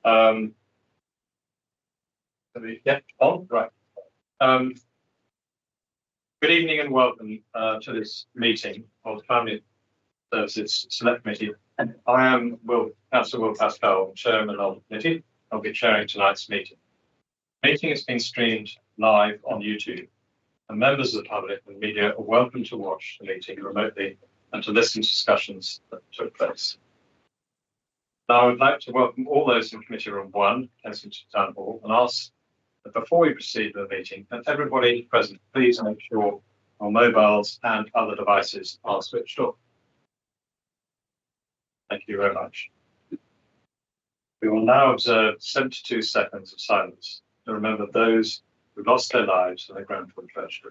Um, yeah, on right. Good evening and welcome to this meeting of the Family Services Select Committee. I am Councillor Will Pascal, Chairman of the committee. I'll be chairing tonight's meeting. The meeting is being streamed live on YouTube, and members of the public and media are welcome to watch the meeting remotely and to listen to discussions that took place. Now, I would like to welcome all those in Committee Room 1, Kensington Town Hall, and ask that before we proceed with the meeting, that everybody present please make sure our mobiles and other devices are switched off. Thank you very much. We will now observe 72 seconds of silence to remember those who lost their lives in the Grenfell tragedy.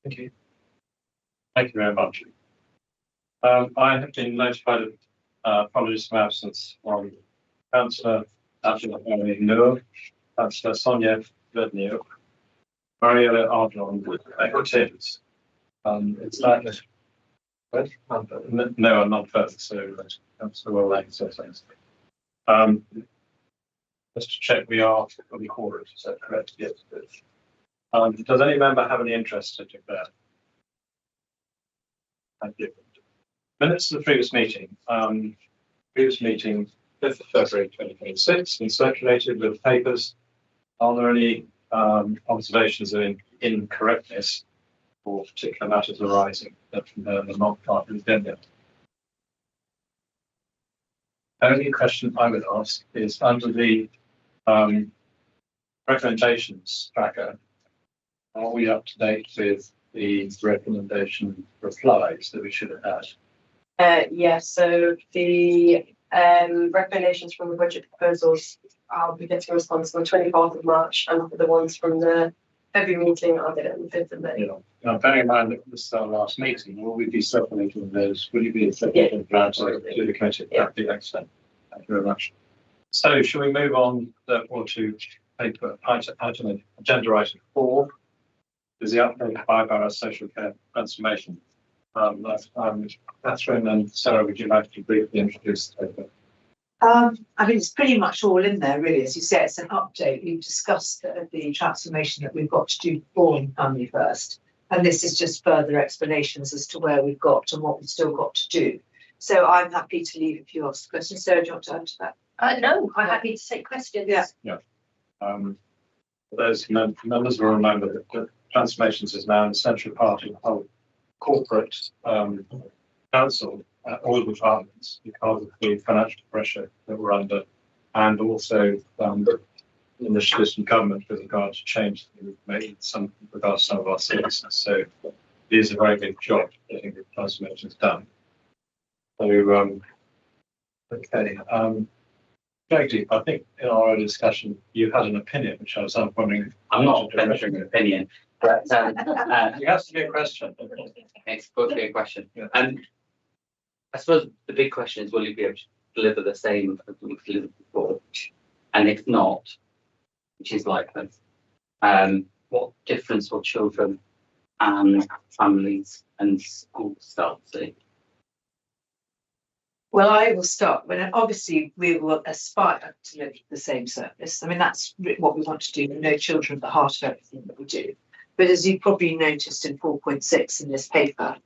Thank you. Thank you very much. I have been notified of apologies for absence from Councillor Angela Noor, Councillor Sonia Verdnier, Mariella Ardron, Echo Tibbs. It's like no, I'm not further, so Councillor Will so thanks. Just to check, we are recorded, is that correct? Yes. Does any member have any interest to declare? Thank you. Minutes of the previous meeting. 5th of February 2026, been circulated with papers. Are there any observations of incorrectness or particular matters arising that are not part of the agenda? Only question I would ask is under the recommendations tracker, are we up to date with the recommendation replies that we should have had? Yes, so the recommendations from the budget proposals, I'll be getting a response on the 24th of March, and for the ones from the February meeting, I'll get it on the 5th of May. Yeah. Now, bearing in mind that this is our last meeting, will we be circulating those? Will you be circulating to the committee? Yeah. That'd be excellent. Thank you very much. So, shall we move on therefore to paper item agenda item 4? Is the update of Borough social care transformation. Catherine and Sarah, would you like to briefly introduce the paper? I mean, it's pretty much all in there, really. As you say, it's an update. We've discussed the transformation that we've got to do for Family First. And this is just further explanations as to where we've got and what we've still got to do. So I'm happy to leave if you ask questions. Sarah, do you want to add to that? No, I'm happy to take questions. Yeah. Those members will remember that transformations is now an essential part of the whole corporate council at all departments because of the financial pressure that we're under, and also initiatives from government with regard to change that we've made with regards to some of our services. So it is a very big job getting the transformations done. So okay. Jackie, I think in our earlier discussion you had an opinion, which I was wondering. I'm not venturing an opinion, but it has to be a question. it's supposed to be a question. Yeah. And I suppose the big question is, will you be able to deliver the same as we've delivered before? And if not, which is likely, what difference will children and families and schools start to see? Well, I will start. When obviously we will aspire to live the same service. I mean, that's what we want to do. No children at the heart of everything that we do. But as you probably noticed in 4.6 in this paper,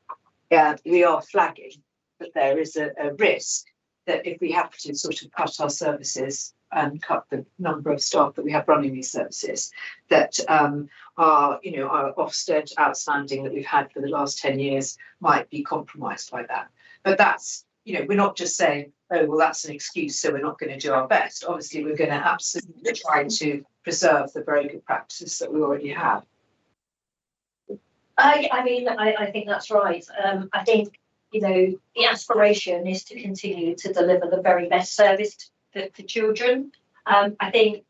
we are flagging that there is a risk that if we have to sort of cut our services and cut the number of staff that we have running these services, that our Ofsted outstanding that we've had for the last 10 years might be compromised by that. But that's, we're not just saying, oh, well, that's an excuse, so we're not going to do our best. Obviously, we're going to absolutely try to preserve the very good practices that we already have. I think that's right. I think, the aspiration is to continue to deliver the very best service for children. I think,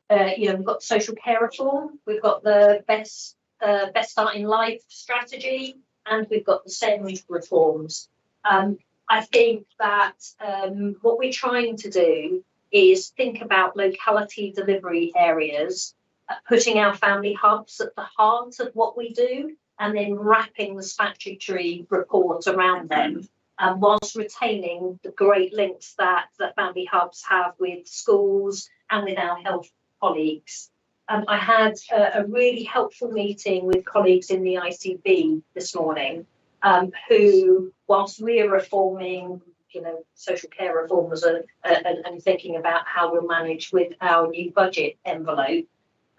we've got social care reform, we've got the best start in life strategy, and we've got the SEND reforms. I think that what we're trying to do is think about locality delivery areas, putting our family hubs at the heart of what we do, and then wrapping the statutory report around them, whilst retaining the great links that the family hubs have with schools and with our health colleagues. I had a really helpful meeting with colleagues in the ICB this morning, who, whilst we're reforming, social care reforms and thinking about how we'll manage with our new budget envelope,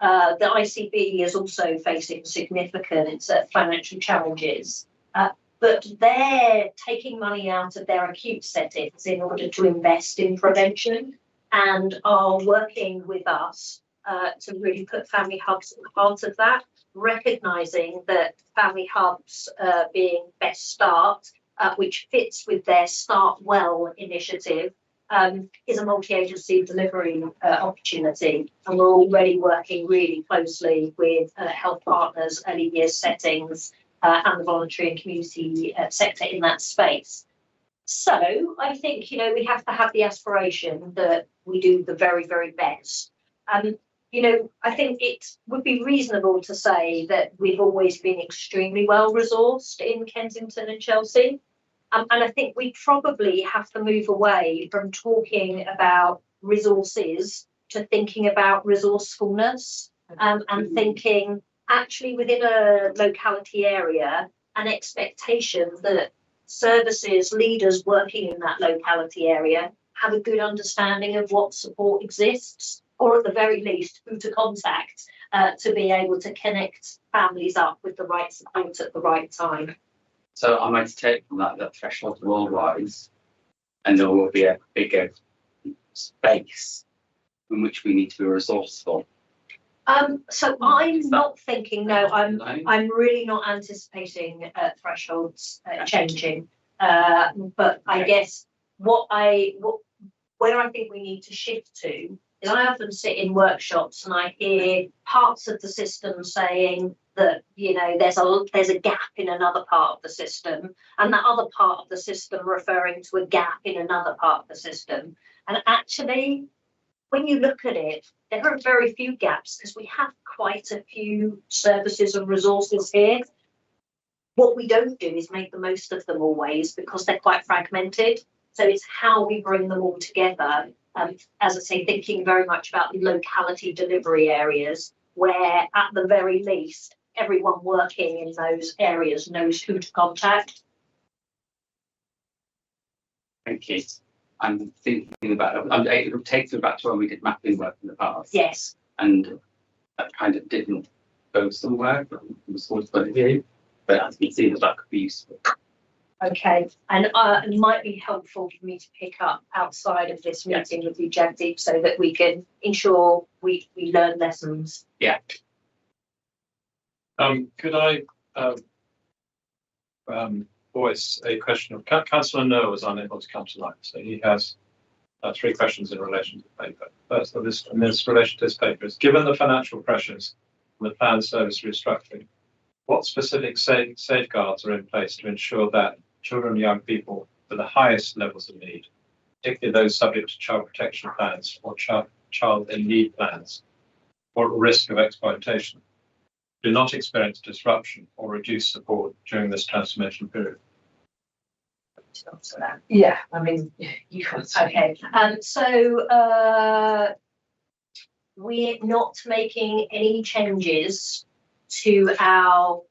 the ICB is also facing significant financial challenges, but they're taking money out of their acute settings in order to invest in prevention, and are working with us to really put family hubs at the heart of that, recognising that family hubs being Best Start, which fits with their Start Well initiative, is a multi-agency delivery opportunity, and we're already working really closely with health partners, early years settings, and the voluntary and community sector in that space. So I think, we have to have the aspiration that we do the very, very best. I think it would be reasonable to say that we've always been extremely well resourced in Kensington and Chelsea. And I think we probably have to move away from talking about resources to thinking about resourcefulness, and thinking actually within a locality area, an expectation that services, leaders working in that locality area have a good understanding of what support exists, or at the very least, who to contact to be able to connect families up with the right support at the right time. So I might take from that threshold will rise, and there will be a bigger space in which we need to be resourceful. So I'm not thinking, no, I'm really not anticipating thresholds changing. But I guess where I think we need to shift to is, I often sit in workshops and I hear parts of the system saying that, there's a gap in another part of the system, and that other part of the system referring to a gap in another part of the system. And actually, when you look at it, there are very few gaps, because we have quite a few services and resources here. What we don't do is make the most of them always, because they're quite fragmented. So it's how we bring them all together. As I say, thinking very much about the locality delivery areas, where at the very least, everyone working in those areas knows who to contact. Thank you. I'm thinking about it'll take me back to when we did mapping work in the past. Yes. And that kind of didn't go somewhere from the school's point of view, but as you see, that could be useful. Okay, and it might be helpful for me to pick up outside of this meeting with you, Jagdeep, so that we can ensure we learn lessons. Yeah. Could I voice a question of Councillor Noah was unable to come tonight, so he has 3 questions in relation to the paper. First of this, in relation to this paper, is given the financial pressures and the planned service restructuring, what specific safeguards are in place to ensure that children and young people with the highest levels of need, particularly those subject to child protection plans or child in need plans, or at risk of exploitation, do not experience disruption or reduced support during this transformation period? to answer that. Yeah, I mean, you can't. Okay, we're not making any changes to our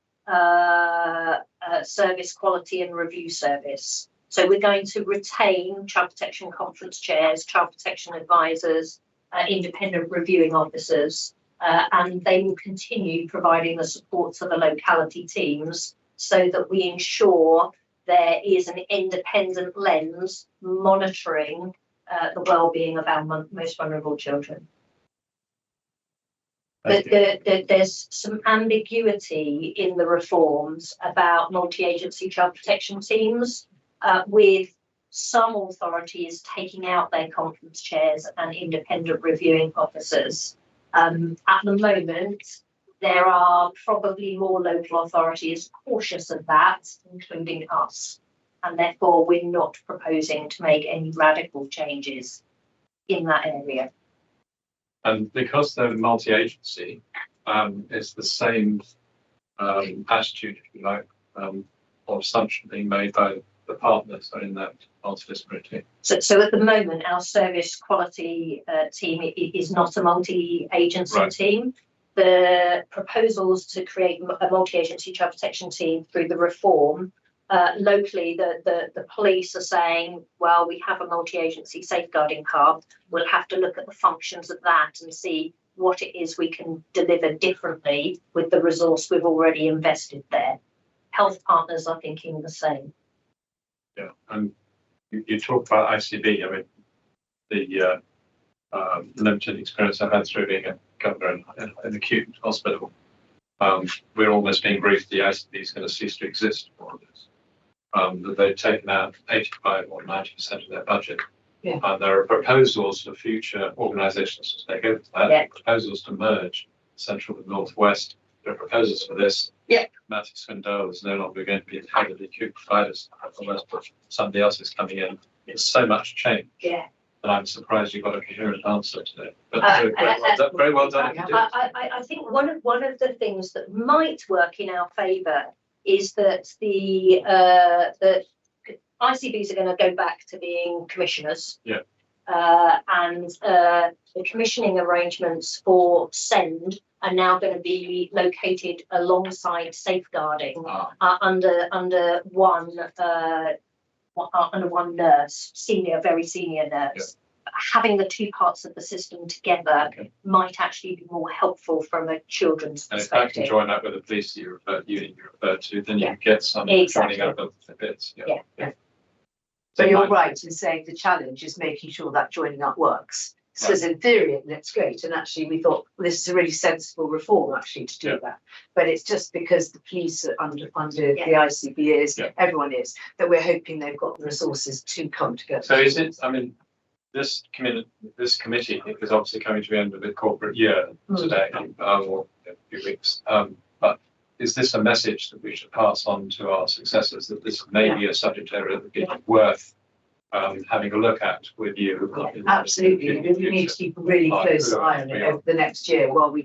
service quality and review service. So we're going to retain child protection conference chairs, child protection advisors, independent reviewing officers, and they will continue providing the support to the locality teams so that we ensure there is an independent lens monitoring the well-being of our most vulnerable children. There's some ambiguity in the reforms about multi-agency child protection teams, with some authorities taking out their conference chairs and independent reviewing officers. At the moment, there are probably more local authorities cautious of that, including us, and therefore we're not proposing to make any radical changes in that area. And because they're multi-agency, it's the same attitude, if you like, or assumption being made by the partners that are in that multidisciplinary team. So at the moment, our service quality team is not a multi-agency team. The proposals to create a multi-agency child protection team through the reform, locally, the police are saying, well, we have a multi-agency safeguarding hub. We'll have to look at the functions of that and see what it is we can deliver differently with the resource we've already invested there. Health partners are thinking the same. Yeah, and you talk about ICB. I mean, the limited experience I've had through being a governor in an acute hospital, we're almost being briefed the ICB is going to cease to exist for this. That they've taken out 85 or 90% of their budget. Yeah. And there are proposals for future organisations to take over that. Yeah. Proposals to merge Central and Northwest. There are proposals for this. Yeah. Matthew Swindoll is no longer going to be the head of the acute providers, unless somebody else is coming in. It's so much change. Yeah. And I'm surprised you got a coherent answer today. But very well done. If you did. I think one of the things that might work in our favour is that the ICBs are going to go back to being commissioners. Yeah. And the commissioning arrangements for SEND are now going to be located alongside safeguarding under one nurse, very senior nurse. Yeah. Having the two parts of the system together might actually be more helpful from a children's perspective. And if I can join up with the police you referred to, then you get some joining up of the bits. Yeah. So you're right in saying the challenge is making sure that joining up works. So in theory, it's great. And actually, we thought this is a really sensible reform actually to do that. But it's just because the police are under the ICB is, everyone is, that we're hoping they've got the resources to come together. So is it, I mean, this committee is obviously coming to the end of the corporate year today, or a few weeks. But is this a message that we should pass on to our successors, that this may be a subject area that would be worth having a look at with you? Absolutely. We need to keep a really close eye on it over the next year while we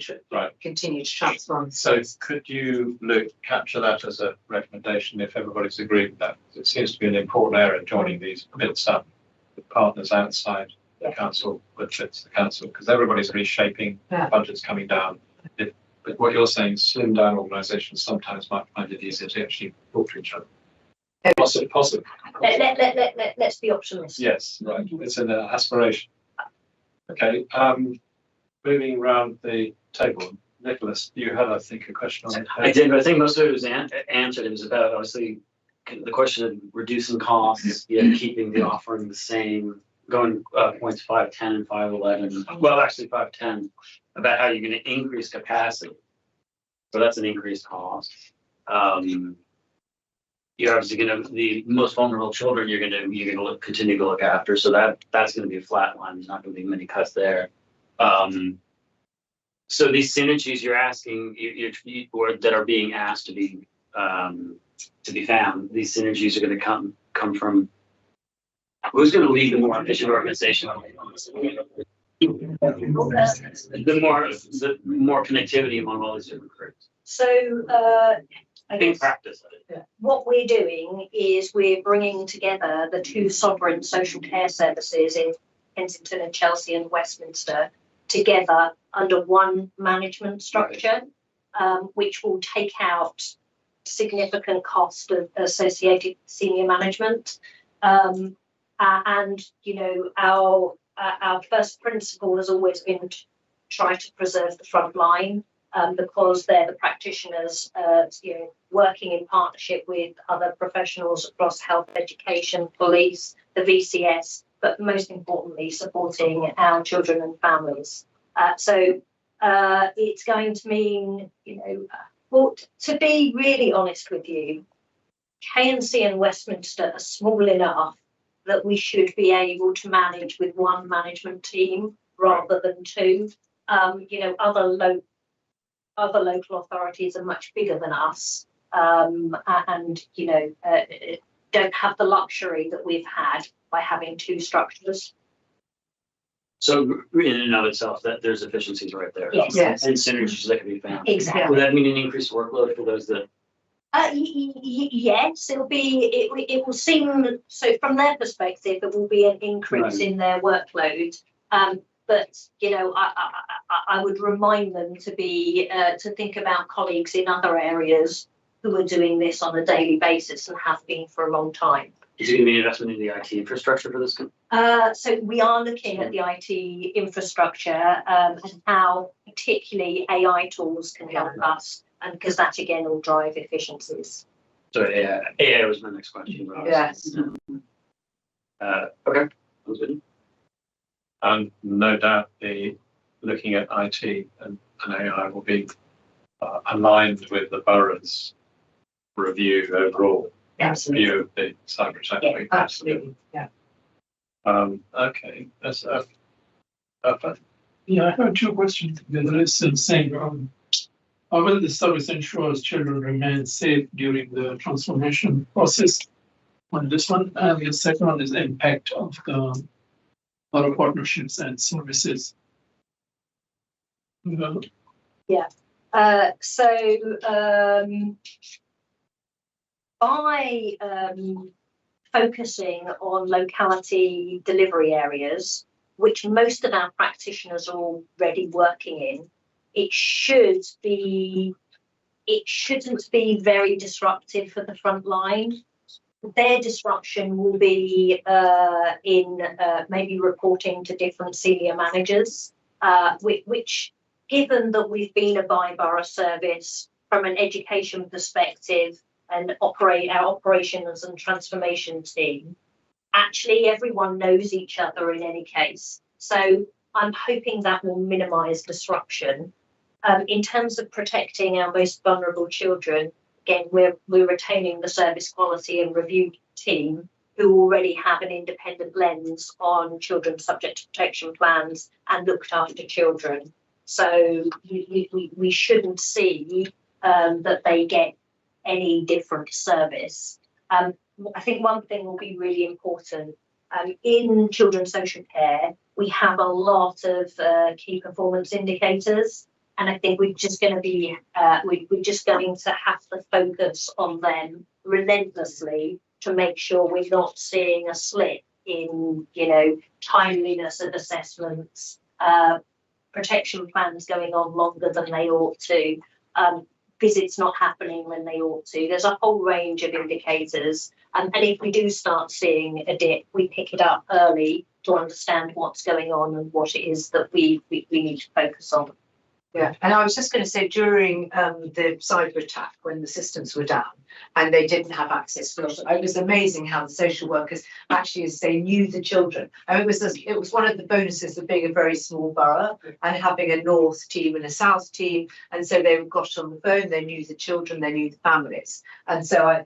continue to transform. So could you capture that as a recommendation if everybody's agreed with that? It seems to be an important area, joining these bits up with partners outside the council, which fits the council, because everybody's reshaping, budgets coming down. But what you're saying, slim down organisations sometimes might find it easier to actually talk to each other. Possible. Let's be optimistic. Yes, right. It's an aspiration. Okay. Moving around the table, Nicholas, you had, I think, a question on it. I did, but I think most of it was answered. It was about obviously the question of reducing costs, keeping the offering the same, going points 5.10 and 5.11. Well, actually 5.10 about how you're going to increase capacity. So that's an increased cost. You're obviously going to the most vulnerable children. You're going to continue to look after. So that's going to be a flat line. There's not going to be many cuts there. So these synergies you're asking, or that are being asked to be found, these synergies are going to come from who's going to lead the more efficient organization. The more connectivity among all these different groups. So I In guess practice. what we're doing is we're bringing together the two sovereign social care services in Kensington and Chelsea and Westminster together under one management structure, which will take out significant cost of associated senior management. And you know, our first principle has always been to try to preserve the front line, because they're the practitioners, you know, working in partnership with other professionals across health, education, police, the VCS, but most importantly, supporting our children and families. So it's going to mean, you know, well, to be really honest with you, KNC and Westminster are small enough that we should be able to manage with one management team rather than two. You know, other local authorities are much bigger than us, and you know, don't have the luxury that we've had by having two structures. So in and of itself, that there's efficiencies right there. Yes. Yes. And synergies that can be found. Exactly. Would that mean an increased workload for those that? Yes, it will seem, so from their perspective, it will be an increase in their workload. But you know, I would remind them to think about colleagues in other areas who are doing this on a daily basis and have been for a long time. Is it going to be an investment in the IT infrastructure for this? So we are looking at the IT infrastructure, and how particularly AI tools can help us, and because that again will drive efficiencies. So AI was my next question. Yes. Okay. Sounds good. And no doubt looking at IT and AI will be aligned with the borough's review overall. Absolutely. View of the cyber attack. Yeah, Absolutely. Yeah. Okay, that's perfect. Yeah, I have two questions together. It's the same. How will the service ensures children remain safe during the transformation process on this one? And the second one is the impact of the borough partnerships and services. By focusing on locality delivery areas, which most of our practitioners are already working in, it shouldn't be very disruptive for the front line. Their disruption will be in maybe reporting to different senior managers, which, given that we've been a by-borough service from an education perspective and our operations and transformation team, actually everyone knows each other in any case. So I'm hoping that will minimise disruption. In terms of protecting our most vulnerable children, again, we're retaining the service quality and review team who already have an independent lens on children subject to protection plans and looked after children. So we shouldn't see that they get any different service. I think one thing will be really important. In children's social care, we have a lot of key performance indicators, and I think we're just going to have to focus on them relentlessly to make sure we're not seeing a slip in, you know, timeliness of assessments, protection plans going on longer than they ought to, visits not happening when they ought to. There's a whole range of indicators, and if we do start seeing a dip, we pick it up early to understand what's going on and what it is that we need to focus on. Yeah, and I was just going to say, during the cyber attack, when the systems were down and they didn't have access to it, it was amazing how the social workers actually, as they knew the children. And it was one of the bonuses of being a very small borough and having a north team and a south team. And so they got on the phone, they knew the children, they knew the families. And I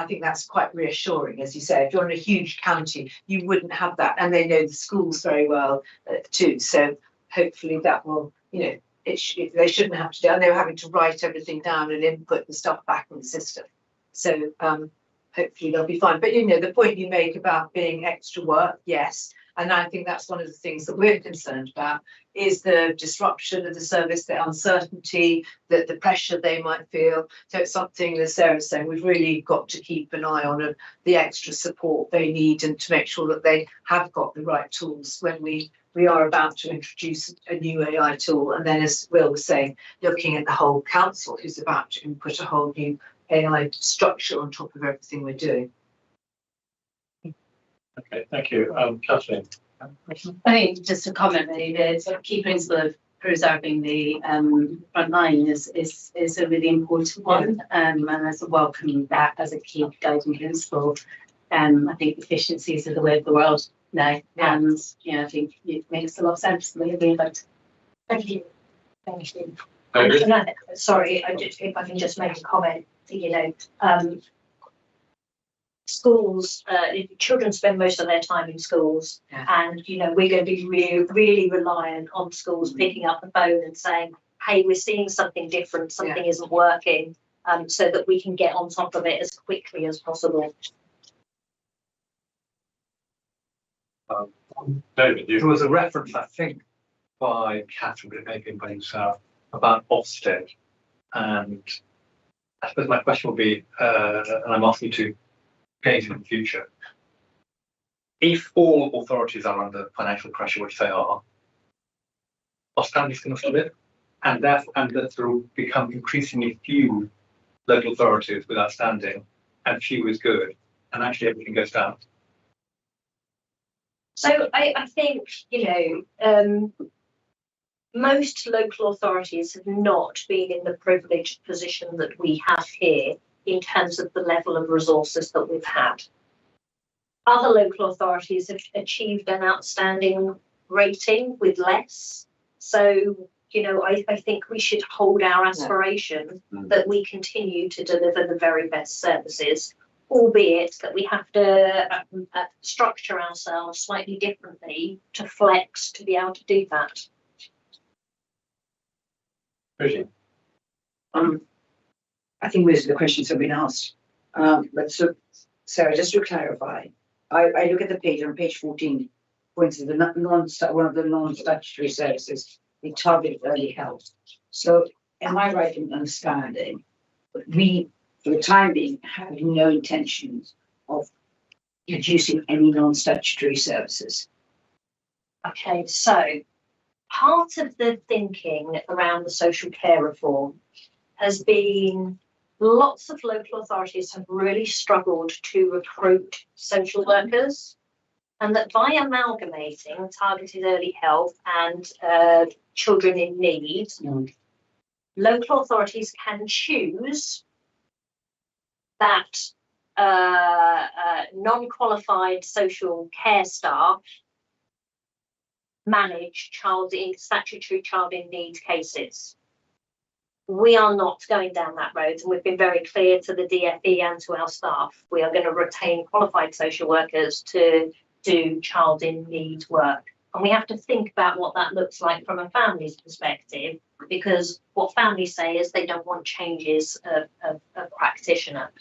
think that's quite reassuring, as you say. If you're in a huge county, you wouldn't have that, and they know the schools very well too. So hopefully that will, you know, they shouldn't have to do, and they were having to write everything down and input the stuff back in the system. So hopefully they'll be fine. But you know, the point you make about being extra work, yes. And I think that's one of the things that we're concerned about. is the disruption of the service, the uncertainty, the pressure they might feel. So it's something, as Sarah's saying, we've really got to keep an eye on the extra support they need and to make sure that they have got the right tools when we are about to introduce a new AI tool. And then, as Will was saying, looking at the whole council who's about to input a whole new AI structure on top of everything we're doing. Okay, thank you. Kathleen. I think just a comment really, the sort of key principle of preserving the front line is a really important one, and I sort of welcome that as a key guiding principle. I think efficiencies are the way of the world now, and I think it makes a lot of sense. Really, but Thank you. Thank you. Very good. Sorry, if I can just make a comment, schools, children spend most of their time in schools, and we're going to be really reliant on schools picking up the phone and saying, hey, we're seeing something different, something isn't working, so that we can get on top of it as quickly as possible. David, There was a reference, I think, by Catherine, but it may have been by himself, about Ofsted. And I suppose my question will be, and I'm asking you to change in the future, if all authorities are under financial pressure, which they are standards going to slip? And that there will become increasingly few local authorities with outstanding and few is good, and actually everything goes down. So I think, most local authorities have not been in the privileged position that we have here in terms of the level of resources that we've had. Other local authorities have achieved an outstanding rating with less. So, I think we should hold our aspiration that we continue to deliver the very best services, albeit that we have to structure ourselves slightly differently to flex to be able to do that. I think most of the questions have been asked. But so, Sarah, just to clarify, I look at the page on page 14, for instance, one of the non-statutory services, the targeted early help. So am I right in understanding that we, for the time being, have no intentions of reducing any non-statutory services? Okay, so part of the thinking around the social care reform has been lots of local authorities have really struggled to recruit social workers, and that by amalgamating targeted early help and children in need, local authorities can choose that non-qualified social care staff manage statutory child in need cases. We are not going down that road, and we've been very clear to the DFE and to our staff. We are going to retain qualified social workers to do child in need work. And we have to think about what that looks like from a family's perspective, because what families say is they don't want changes of practitioner.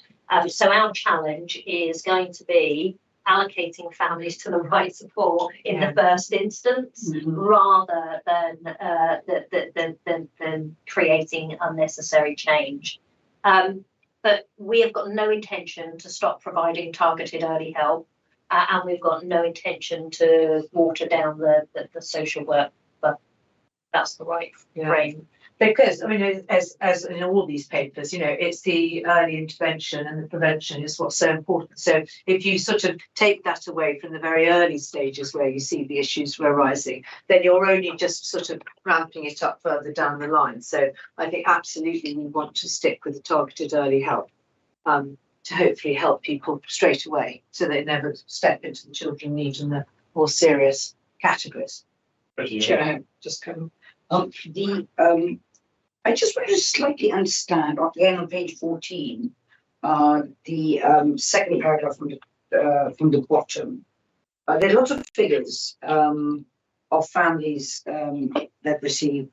So our challenge is going to be allocating families to the right support in the first instance, rather than creating unnecessary change. But we have got no intention to stop providing targeted early help, and we've got no intention to water down the social work. But that's the right frame. Because, as in all these papers, it's the early intervention and the prevention is what's so important. So if you sort of take that away from the very early stages where you see the issues arising, then you're only just sort of ramping it up further down the line. So I think absolutely we want to stick with the targeted early help to hopefully help people straight away so they never step into the children need in the more serious categories. Sure, just come. I just want to slightly understand, again on page 14, the second paragraph from the bottom. There are lots of figures of families that receive,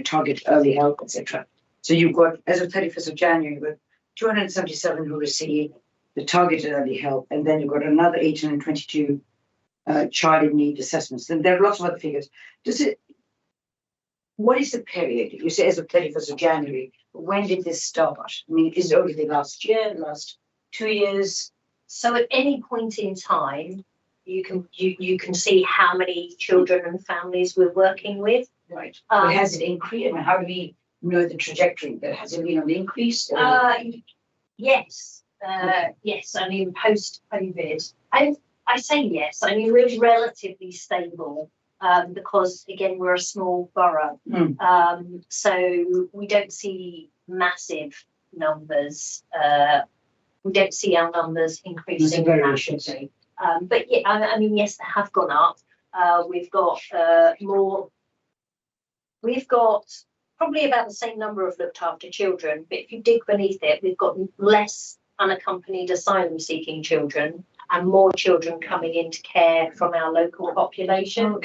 target early help, etc. So you've got, as of 31st of January, you've got 277 who receive the targeted early help, and then you've got another 822 child in need assessments. And there are lots of other figures. what is the period? You say as of 31st of January. When did this start? I mean, is it only the last year, last 2 years? So at any point in time, you can see how many children and families we're working with. Right. But has it increased? I mean, how do we know the trajectory? That has it been on the increase? Or- Yes, yes. I mean, post-COVID, I say yes. I mean, we're relatively stable because again, we're a small borough, so we don't see massive numbers. We don't see our numbers increasing massively. But yeah, I mean, yes, they have gone up. We've got more. We've got probably about the same number of looked after children, but if you dig beneath it, we've got less unaccompanied asylum seeking children and more children coming into care from our local population,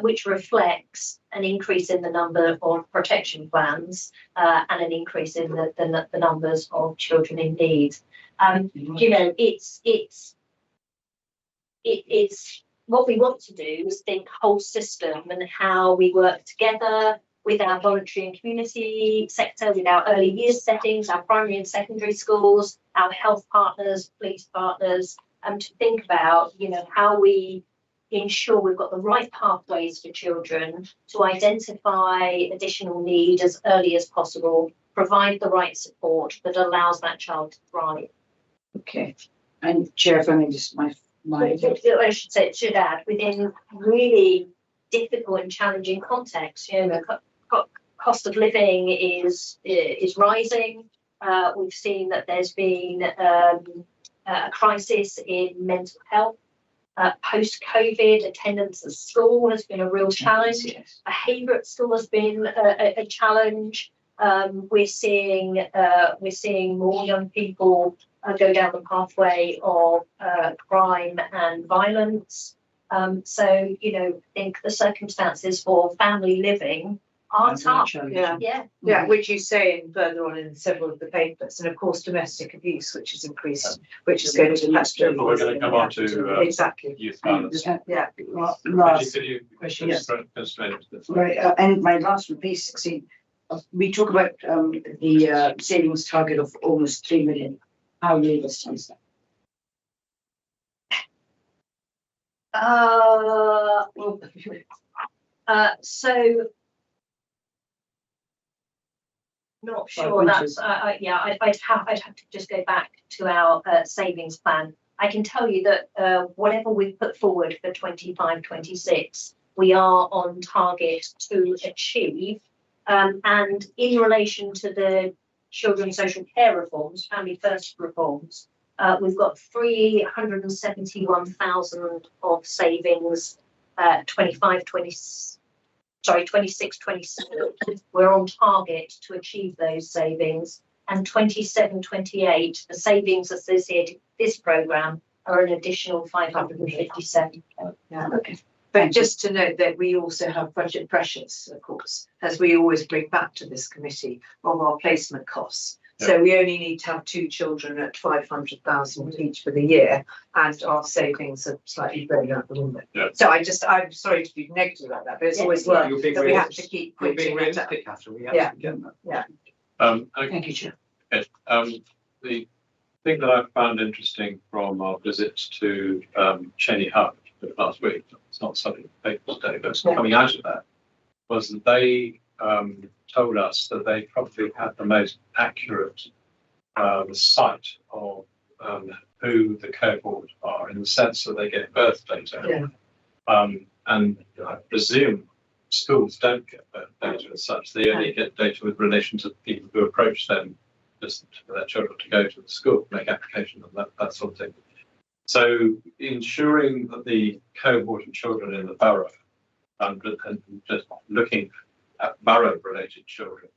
which reflects an increase in the number of protection plans and an increase in the numbers of children in need. You know, it's what we want to do is think whole system and how we work together with our voluntary and community sector, with our early years settings, our primary and secondary schools, our health partners, police partners, to think about, you know, how we ensure we've got the right pathways for children to identify additional need as early as possible, provide the right support that allows that child to thrive. Okay. And Chair, if I may just my I should add, within really difficult and challenging contexts, you know, cost of living is rising. We've seen that there's been a crisis in mental health. Post-COVID, attendance at school has been a real challenge. Behaviour at school has been a challenge. We're seeing more young people go down the pathway of crime and violence. So, you know, I think the circumstances for family living are tough. Yeah, which you say in further on in several of the papers, and of course domestic abuse, which has increased, which is going to We're going to come on to exactly. youth violence. Last Could you question, yes. constrain this? Right, and my last one, please, 16. We talk about the savings target of almost 3 million. How realistic is that? So not sure that's I'd have to just go back to our savings plan. I can tell you that whatever we've put forward for 25-26, we are on target to achieve. And in relation to the children's social care reforms, family first reforms, we've got 371,000 of savings, 26-27. We're on target to achieve those savings, and 27-28, the savings associated with this programme are an additional 557. Yeah. Okay. But just to note that we also have budget pressures, of course, as we always bring back to this committee, of our placement costs. So we only need to have 2 children at 500,000 each for the year, and our savings are slightly going out the window. Yeah. So I'm sorry to be negative about that, but it's always work that we have to keep putting it up. Yeah. Thank you, Chair. Okay. The thing that I found interesting from our visits to Cheney Hub last week, it's not something the paper today, but it's coming out of that, was that they told us that they probably had the most accurate sight of who the cohort are, in the sense that they get birth data. And I presume schools don't get birth data as such. They only get data with relation to people who approach them just for their children to go to the school, make application and that sort of thing. So ensuring that the cohort of children in the borough, and just looking at borough-related children,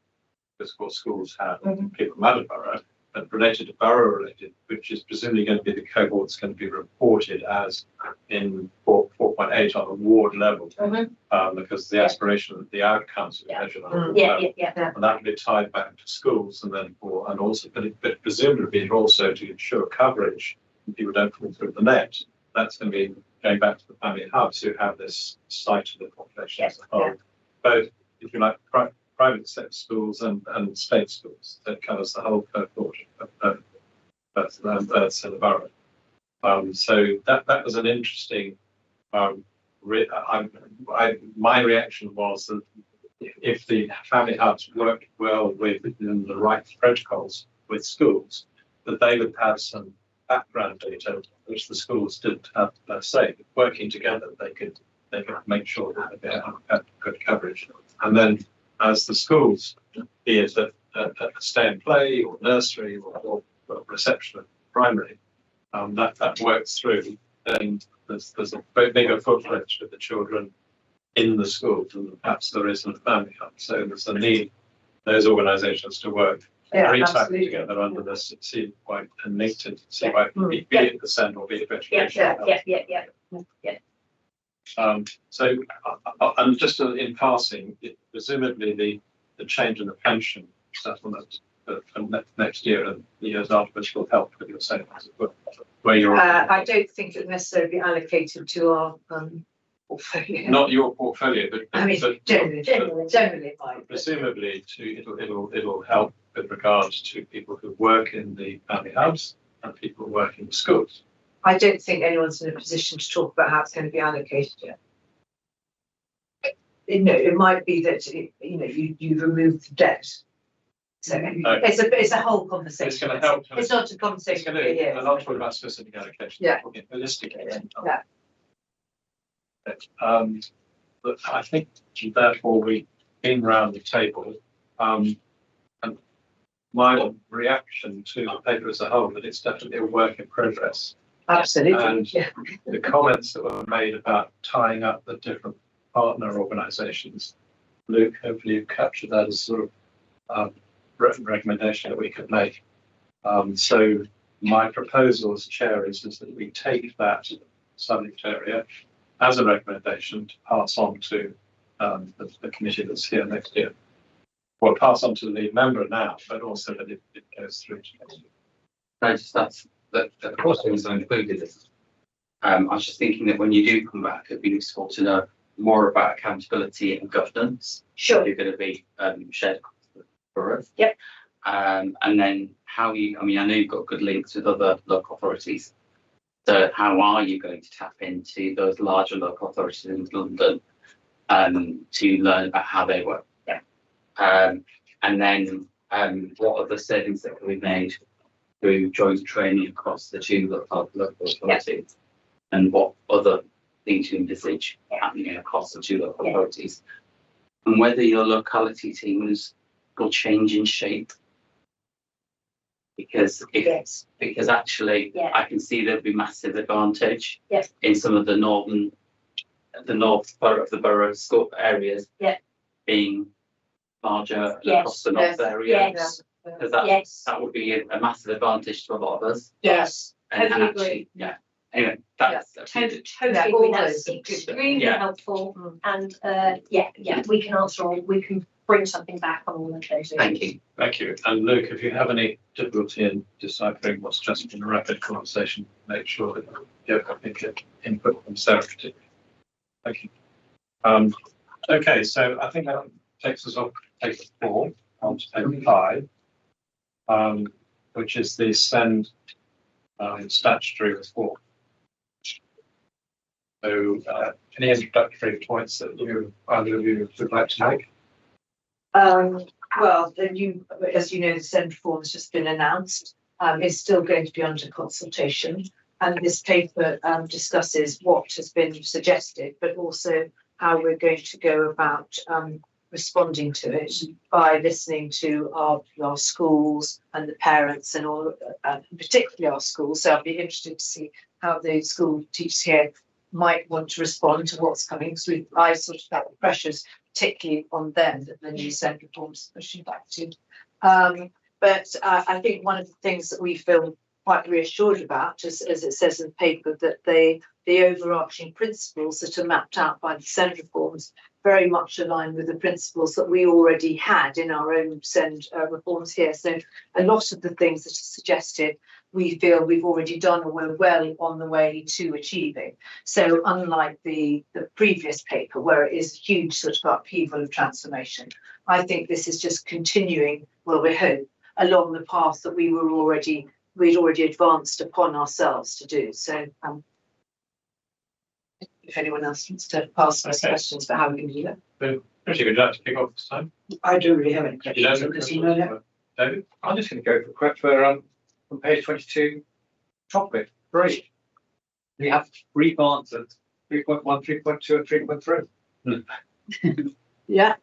because of course schools have people from out of borough, but related to borough-related, which is presumably going to be the cohorts going to be reported as in 4.8 on a ward level, because the aspiration of the outcomes are measured on a ward level. And that will be tied back to schools, and then but presumably also to ensure coverage, and people don't fall through the net. That's going to be going back to the family hubs who have this sight of the population as a whole, both if you like, private sector schools and state schools. That covers the whole cohort of births in the borough. So that was an interesting. My reaction was that if the family hubs worked well within the right protocols with schools, that they would have some background data which the schools didn't have per se. Working together, they could make sure that they had good coverage. And then as the schools, be it a stay and play or nursery or reception of primary, that works through, then there's a bigger footprint with the children in the school than perhaps there is in the family hub. So there's a need those organisations to work very tightly together under this CY and NATED, be it the SEND or be it education. So, and just in passing, presumably the change in the pension settlement from next year and the years afterwards will help with your savings, where you're. I don't think it would necessarily be allocated to our portfolio. Not your portfolio, but I mean, generally it might. Presumably, it'll help with regards to people who work in the family hubs and people who work in the schools. I don't think anyone's in a position to talk about how it's going to be allocated yet. It might be that you remove the debt. So it's a whole conversation. It's going to help. It's not a conversation. I'm not talking about specific allocation. Yeah. Talking holistically. Yeah. But I think therefore we've been round the table, and my reaction to the paper as a whole that it's definitely a work in progress. Absolutely. And the comments that were made about tying up the different partner organisations, Luke, hopefully you captured that as sort of recommendation that we could make. So my proposal as chair is that we take that subject area as a recommendation to pass on to the committee that's here next year. Well, pass on to the lead member now, but also that it goes through to next year. No, just that's the course things are included. I was just thinking that when you do come back, it'd be useful to know more about accountability and governance. Sure. You're going to be shared for us. Yep. And then how I know you've got good links with other local authorities. So how are you going to tap into those larger local authorities in London to learn about how they work? Yeah. And then what are the savings that can be made through joint training across the two local authorities? And what other things you envisage happening across the two local authorities? And whether your locality teams will change in shape. Because because actually I can see there'll be massive advantage in some of the north part of the borough school areas being larger across the north area. Because that would be a massive advantage to a lot of us. Yes. And Totally actually, anyway, that's totally agree. That's extremely helpful. And we can answer all. We can bring something back on all of those. Thank you. Thank you. And Luke, if you have any difficulty in deciphering what's just been a rapid conversation, make sure that you have input from Sarah particularly. Thank you. Okay, so I think that takes us off to take 4 on to take 5, which is the SEND statutory reform. So any introductory points that either of you would like to make? Well, as you know, the SEND reform has just been announced. It's still going to be under consultation, and this paper discusses what has been suggested, but also how we're going to go about responding to it by listening to our schools and the parents and all, particularly our schools. So I'll be interested to see how the school teachers here might want to respond to what's coming. Because I sort of felt the pressures, particularly on them, that the new SEND reforms pushing back to. But I think one of the things that we feel quite reassured about, as it says in the paper, that the overarching principles that are mapped out by the SEND reforms very much aligned with the principles that we already had in our own SEND reforms here. So a lot of the things that are suggested, we feel we've already done or we're well on the way to achieving. So unlike the previous paper, where it is a huge sort of upheaval of transformation, I think this is just continuing, well, we hope, along the path that we'd already advanced upon ourselves to do. So if anyone else wants to ask us questions about how we can do that. Richard, would you like to kick off this time? I don't really have any You don't questions. have Does he know that? David? I'm just going to go for on page 22, topic 3. We have brief answers, 3.1, 3.2 and 3.3. Yeah.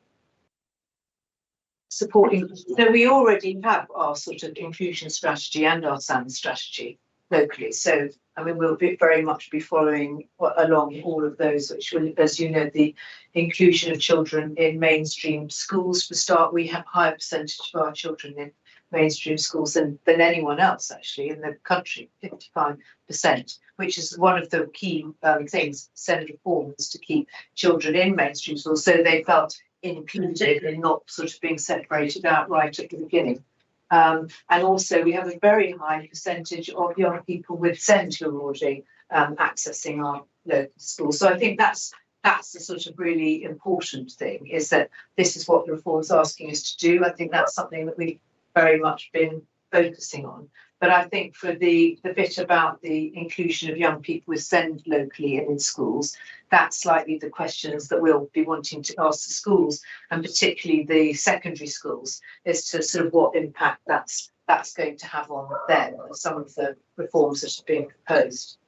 Supporting, so we already have our sort of inclusion strategy and our SAND strategy locally. So, I mean, we'll very much be following along all of those, which will, as you know, the inclusion of children in mainstream schools. For start, we have a higher percentage of our children in mainstream schools than anyone else actually in the country, 55%, which is one of the key things SEND reforms, to keep children in mainstream schools so they felt included and not sort of being separated out right at the beginning. And also we have a very high percentage of young people with SEND who are already accessing our local schools. So I think that's the sort of really important thing, is that this is what the reform is asking us to do. I think that's something that we've very much been focusing on. But I think for the bit about the inclusion of young people with SEND locally and in schools, that's slightly the questions that we'll be wanting to ask the schools, and particularly the secondary schools, as to sort of what impact that's going to have on them, and some of the reforms that are being proposed.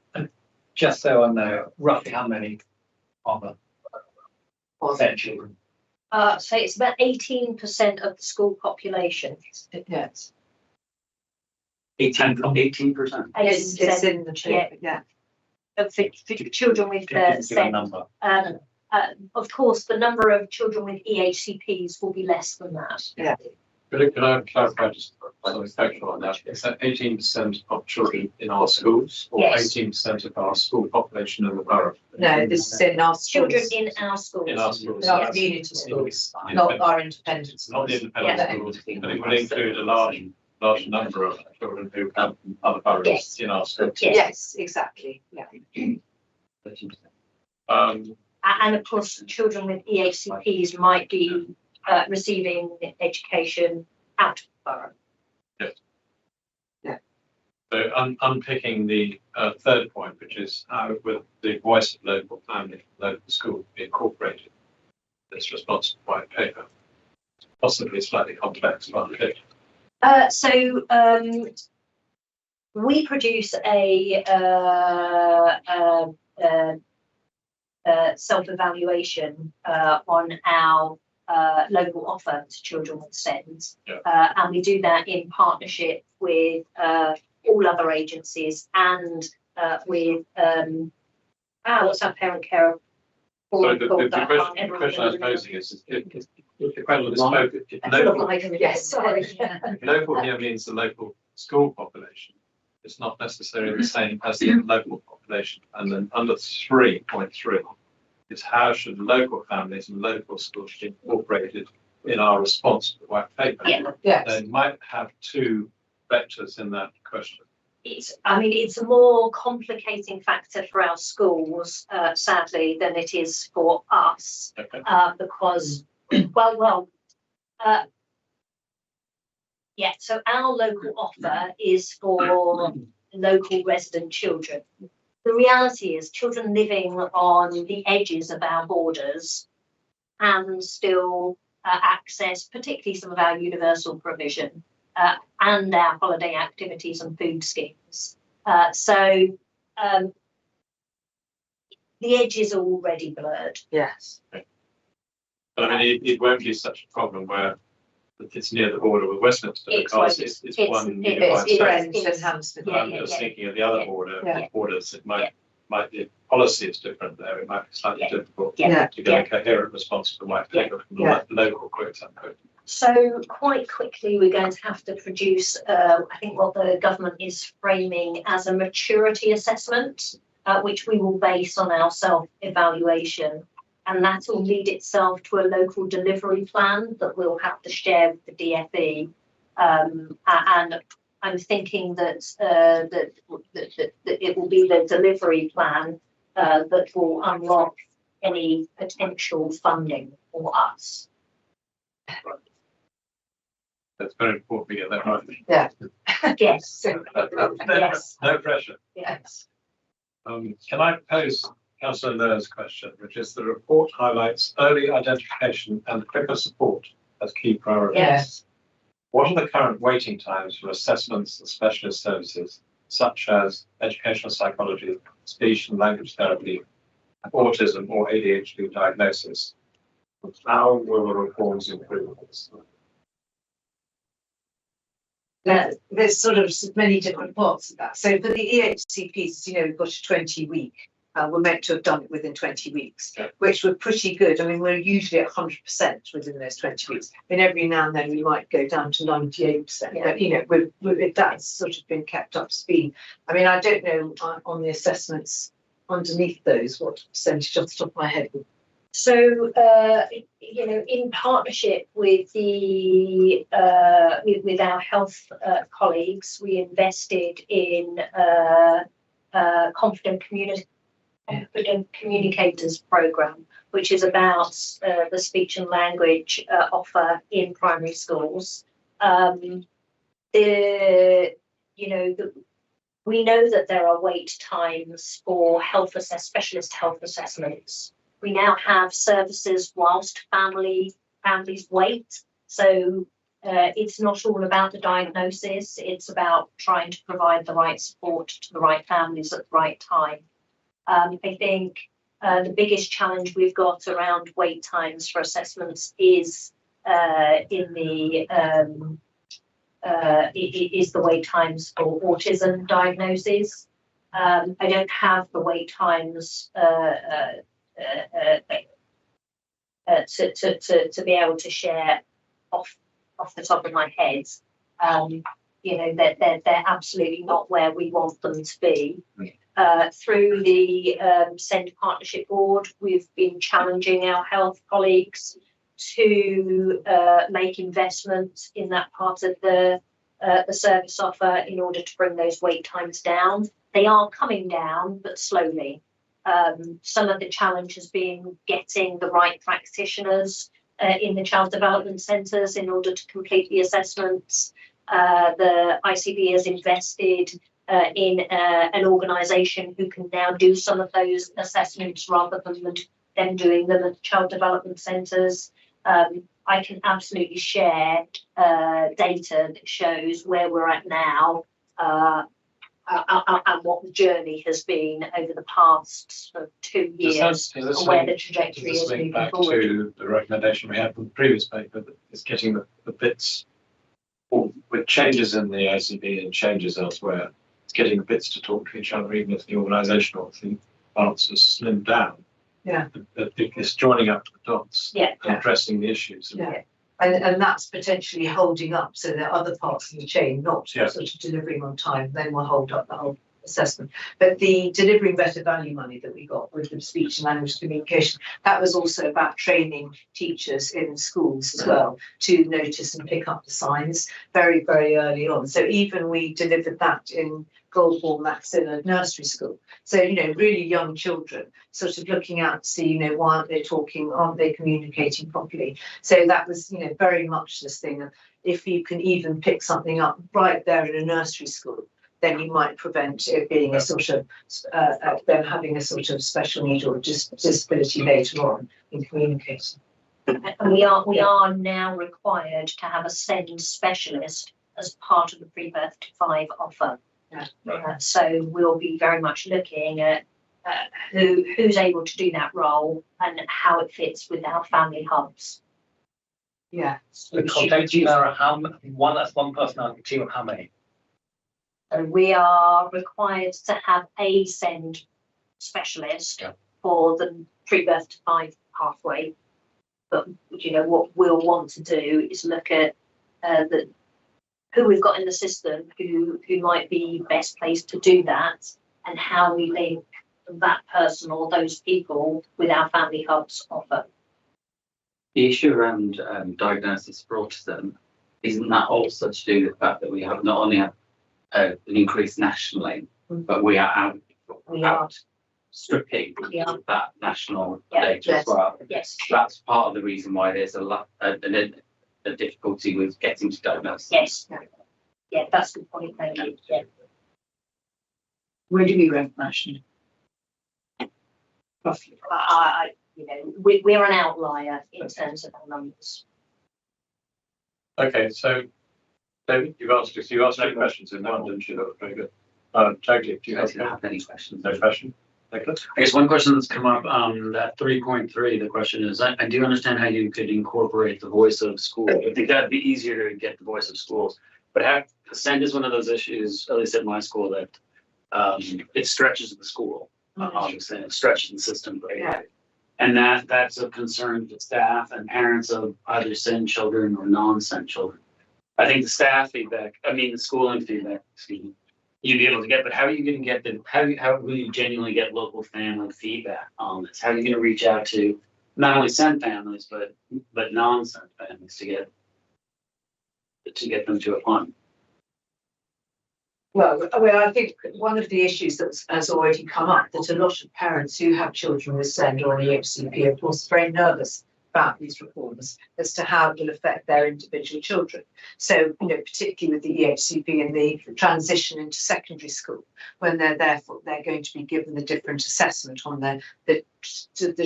Just so I know, roughly how many are there SEND children? So it's about 18% of the school population. Yes. 18%. It's in the paper, yeah. For children with Give a SEND. number. Of course, the number of children with EHCPs will be less than that. Could I clarify just something factual on that? Is that 18% of children in our schools, or Yes. 18% of our school population in the borough? No, this is in our Children schools, in our schools. In our schools. our Yes. community schools, not our independent Not the schools. independent Yeah. schools, but it will include a large number of children who come from other boroughs Yes. in our schools. Yes. Yes, exactly, yeah. 13%. And of course, children with EHCPs might be receiving education out of the borough. So unpicking the third point, which is how with the voice of local family, local school be incorporated in this responsible white paper, possibly slightly complex, but unpick. So we produce a self-evaluation on our local offer to children with SEND. Yeah. And we do that in partnership with all other agencies and with what's our parent care So board the called that I can't ever question I was remember. posing is if the question is local, Yes, sorry. local here means the local school population. It's not necessarily the same as the local population. And then under 3.3 is how should local families and local schools be incorporated in our response to the white paper? Yeah. Yes, They might have two vectors in that question. It's a more complicating factor for our schools, sadly, than it is for us, Okay. because, so our local offer is for local resident children. The reality is children living on the edges of our borders and still access, particularly some of our universal provision, and our holiday activities and food schemes. So the edges are already blurred. yes. But I mean, it won't be such a problem where it's near the border with Westminster because it's one unified It's space. Friends and it's- Hampstead. But I'm just thinking of the other Yeah. borders, it might the policy is different there. It might be slightly difficult Yeah. to get a coherent response to the white paper from the local quote unquote. So quite quickly, we're going to have to produce, I think, what the government is framing as a maturity assessment, which we will base on our self-evaluation. and that will lead itself to a local delivery plan that we'll have to share with the DFE. And I'm thinking that it will be the delivery plan that will unlock any potential funding for us. That's very important we get that right. Yes. Yes. No pressure. Yes. Can I pose Councillor Lur's question, which is the report highlights early identification and quicker support as key priorities. Yes. What are the current waiting times for assessments and specialist services, such as educational psychology, speech and language therapy, autism or ADHD diagnosis? How will the reforms improve this? There's sort of many different parts of that. So for the EHCPs, we've got a 20-week. We're meant to have done it within 20 weeks, which were pretty good. I mean, we're usually at 100% within those 20 weeks. I mean, every now and then we might go down to 98%, but that's sort of been kept up to speed. I mean, I don't know on the assessments underneath those what percentage off the top of my head. So, in partnership with the with our health colleagues, we invested in Confident Communicators program, which is about the speech and language offer in primary schools. We know that there are wait times for specialist health assessments. We now have services whilst families wait. So it's not all about the diagnosis. It's about trying to provide the right support to the right families at the right time. I think the biggest challenge we've got around wait times for assessments is is the wait times for autism diagnosis. I don't have the wait times to be able to share off the top of my head. They're absolutely not where we want them to be. Through the SEND Partnership Board, we've been challenging our health colleagues to make investments in that part of the service offer in order to bring those wait times down. They are coming down, but slowly. Some of the challenge has been getting the right practitioners in the child development centres in order to complete the assessments. The ICB has invested in an organisation who can now do some of those assessments rather than them doing them at child development centres. I can absolutely share data that shows where we're at now and what the journey has been over the past sort of 2 years, and where the trajectory is moving back forward. To the recommendation we had from the previous paper, that is getting the bits, with changes in the ICB and changes elsewhere, it's getting the bits to talk to each other, even if the organisational balance has slimmed down. Yeah. It's joining up the dots and addressing the issues. Yeah. And that's potentially holding up, so there are other parts of the chain not sort of delivering on time, then will hold up the whole assessment. But the delivering better value money that we got with the speech and language communication, that was also about training teachers in schools as well to notice and pick up the signs very, very early on. So even we delivered that in Goldbourne Maxilla nursery school. So, really young children sort of looking out to see, why aren't they talking? Aren't they communicating properly? So that was, very much this thing of if you can even pick something up right there in a nursery school, then you might prevent it being a sort of, them having a sort of special need or disability later on in communicating. And we are now required to have a SEND specialist as part of the pre-birth to 5 offer. So we'll be very much looking at who's able to do that role and how it fits with our family hubs. Yeah. The contact team are one person on the team of how many? So we are required to have a SEND specialist for the pre-birth to 5 pathway. But what we'll want to do is look at who we've got in the system who might be best placed to do that, and how we link that person or those people with our family hubs offer. The issue around diagnosis for autism, isn't that also to do with the fact that we have not only have an increase nationally, but we are outstripping that national data as well. Yes. That's part of the reason why there's a difficulty with getting to diagnosis. Yes. Yeah, that's the point. Thank you. Yeah. Where do we rank nationally? Roughly. We're an outlier in terms of our numbers. Okay, so David, you've answered your questions in one, didn't you? That was very good. Jackie, do you I didn't have any questions. no question? Nicholas? I guess one question that's come up, that 3.3, the question is, I do understand how you could incorporate the voice of school. I think that'd be easier to get the voice of schools. But consent is one of those issues, at least at my school, that it stretches the school, obviously, and it stretches the system. Yeah. And that's of concern to staff and parents of either SEND children or non-SEND children. I think the schooling feedback, you'd be able to get, but how are you going to get how will you genuinely get local family feedback on this? How are you going to reach out to not only SEND families, but non-SEND families to get them to apply? Well, I think one of the issues that has already come up, that a lot of parents who have children with SEND or EHCP are, of course, very nervous about these reforms as to how it will affect their individual children. So, particularly with the EHCP and the transition into secondary school, when they're going to be given the different assessment on the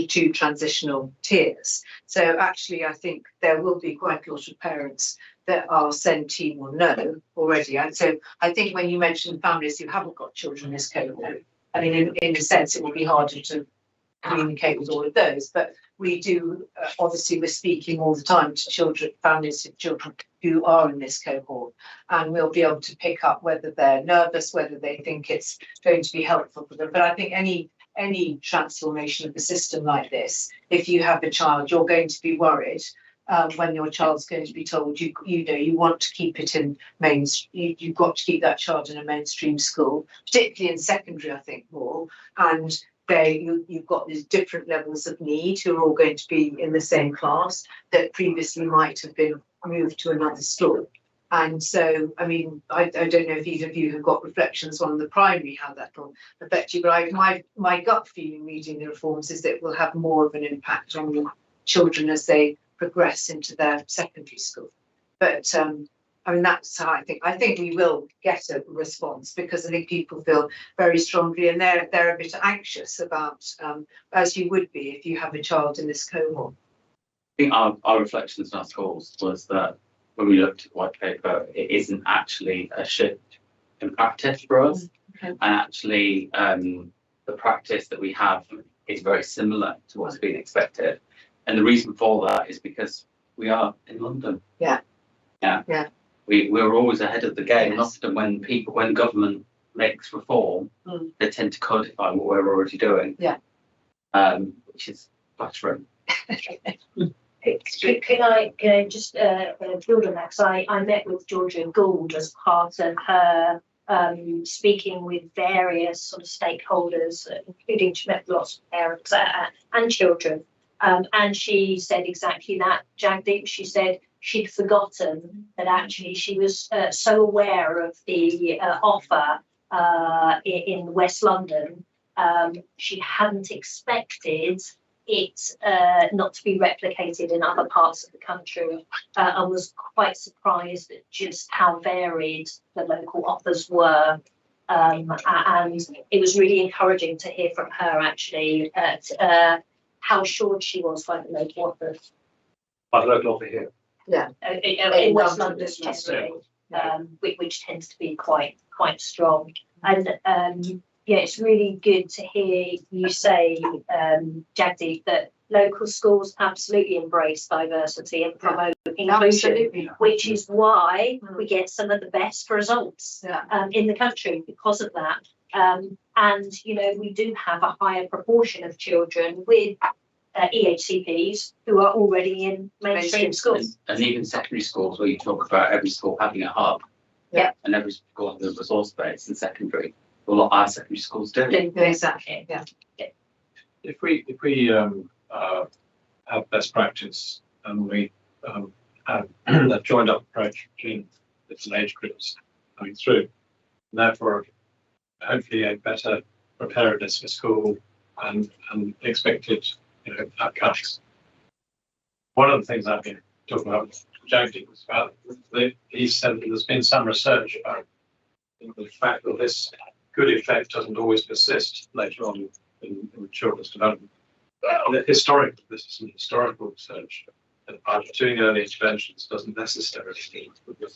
two transitional tiers. So actually, I think there will be quite a lot of parents that our SEND team will know already. And so I think when you mention families who haven't got children in this cohort, I mean, in a sense, it will be harder to communicate with all of those. But we do, obviously, we're speaking all the time to families of children who are in this cohort, and we'll be able to pick up whether they're nervous, whether they think it's going to be helpful for them. But I think any transformation of the system like this, if you have a child, you're going to be worried when your child's going to be told you want to keep it in you've got to keep that child in a mainstream school, particularly in secondary, I think more, and you've got these different levels of need who are all going to be in the same class that previously might have been moved to another school. And so, I mean, I don't know if either of you have got reflections on the primary, how that will affect you, but my gut feeling reading the reforms is that it will have more of an impact on the children as they progress into their secondary school. But I mean, that's how I think we will get a response, because I think people feel very strongly, and they're a bit anxious about, as you would be if you have a child in this cohort. I think our reflections in our schools was that when we looked at the white paper, it isn't actually a shift in practice for us. Okay. And actually, the practice that we have is very similar to what's been expected. And the reason for that is because we are in London. Yeah. We're always ahead of the game. Yes. Often when government makes reform, they tend to codify what we're already doing. Yeah. Which is flattering. Can I just build on that? Because I met with Georgia Gould as part of her speaking with various sort of stakeholders, including she met lots of parents and children. And she said exactly that, Jagdeep. She said she'd forgotten that actually she was so aware of the offer in West London. She hadn't expected it not to be replicated in other parts of the country, and was quite surprised at just how varied the local offers were. And it was really encouraging to hear from her actually how assured she was by the local offers. By the local offer here. Yeah. In West London, especially, which tends to be quite strong. And yeah, it's really good to hear you say, Jagdeep, that local schools absolutely embrace diversity and promote inclusion, Absolutely. which is why we get some of the best results in the country because of that. And, we do have a higher proportion of children with EHCPs who are already in mainstream schools. And even secondary schools, where you talk about every school having a hub. Yeah. And every school having a resource base in secondary. a lot of our secondary schools do. Exactly, yeah. If we have best practice and we have a joined up approach between different age groups coming through, and therefore hopefully a better preparedness for school and expected, outcomes. One of the things I've been talking about with Jody was about he said that there's been some research about the fact that this good effect doesn't always persist later on in children's development. This is some historical research. And doing early interventions doesn't necessarily mean it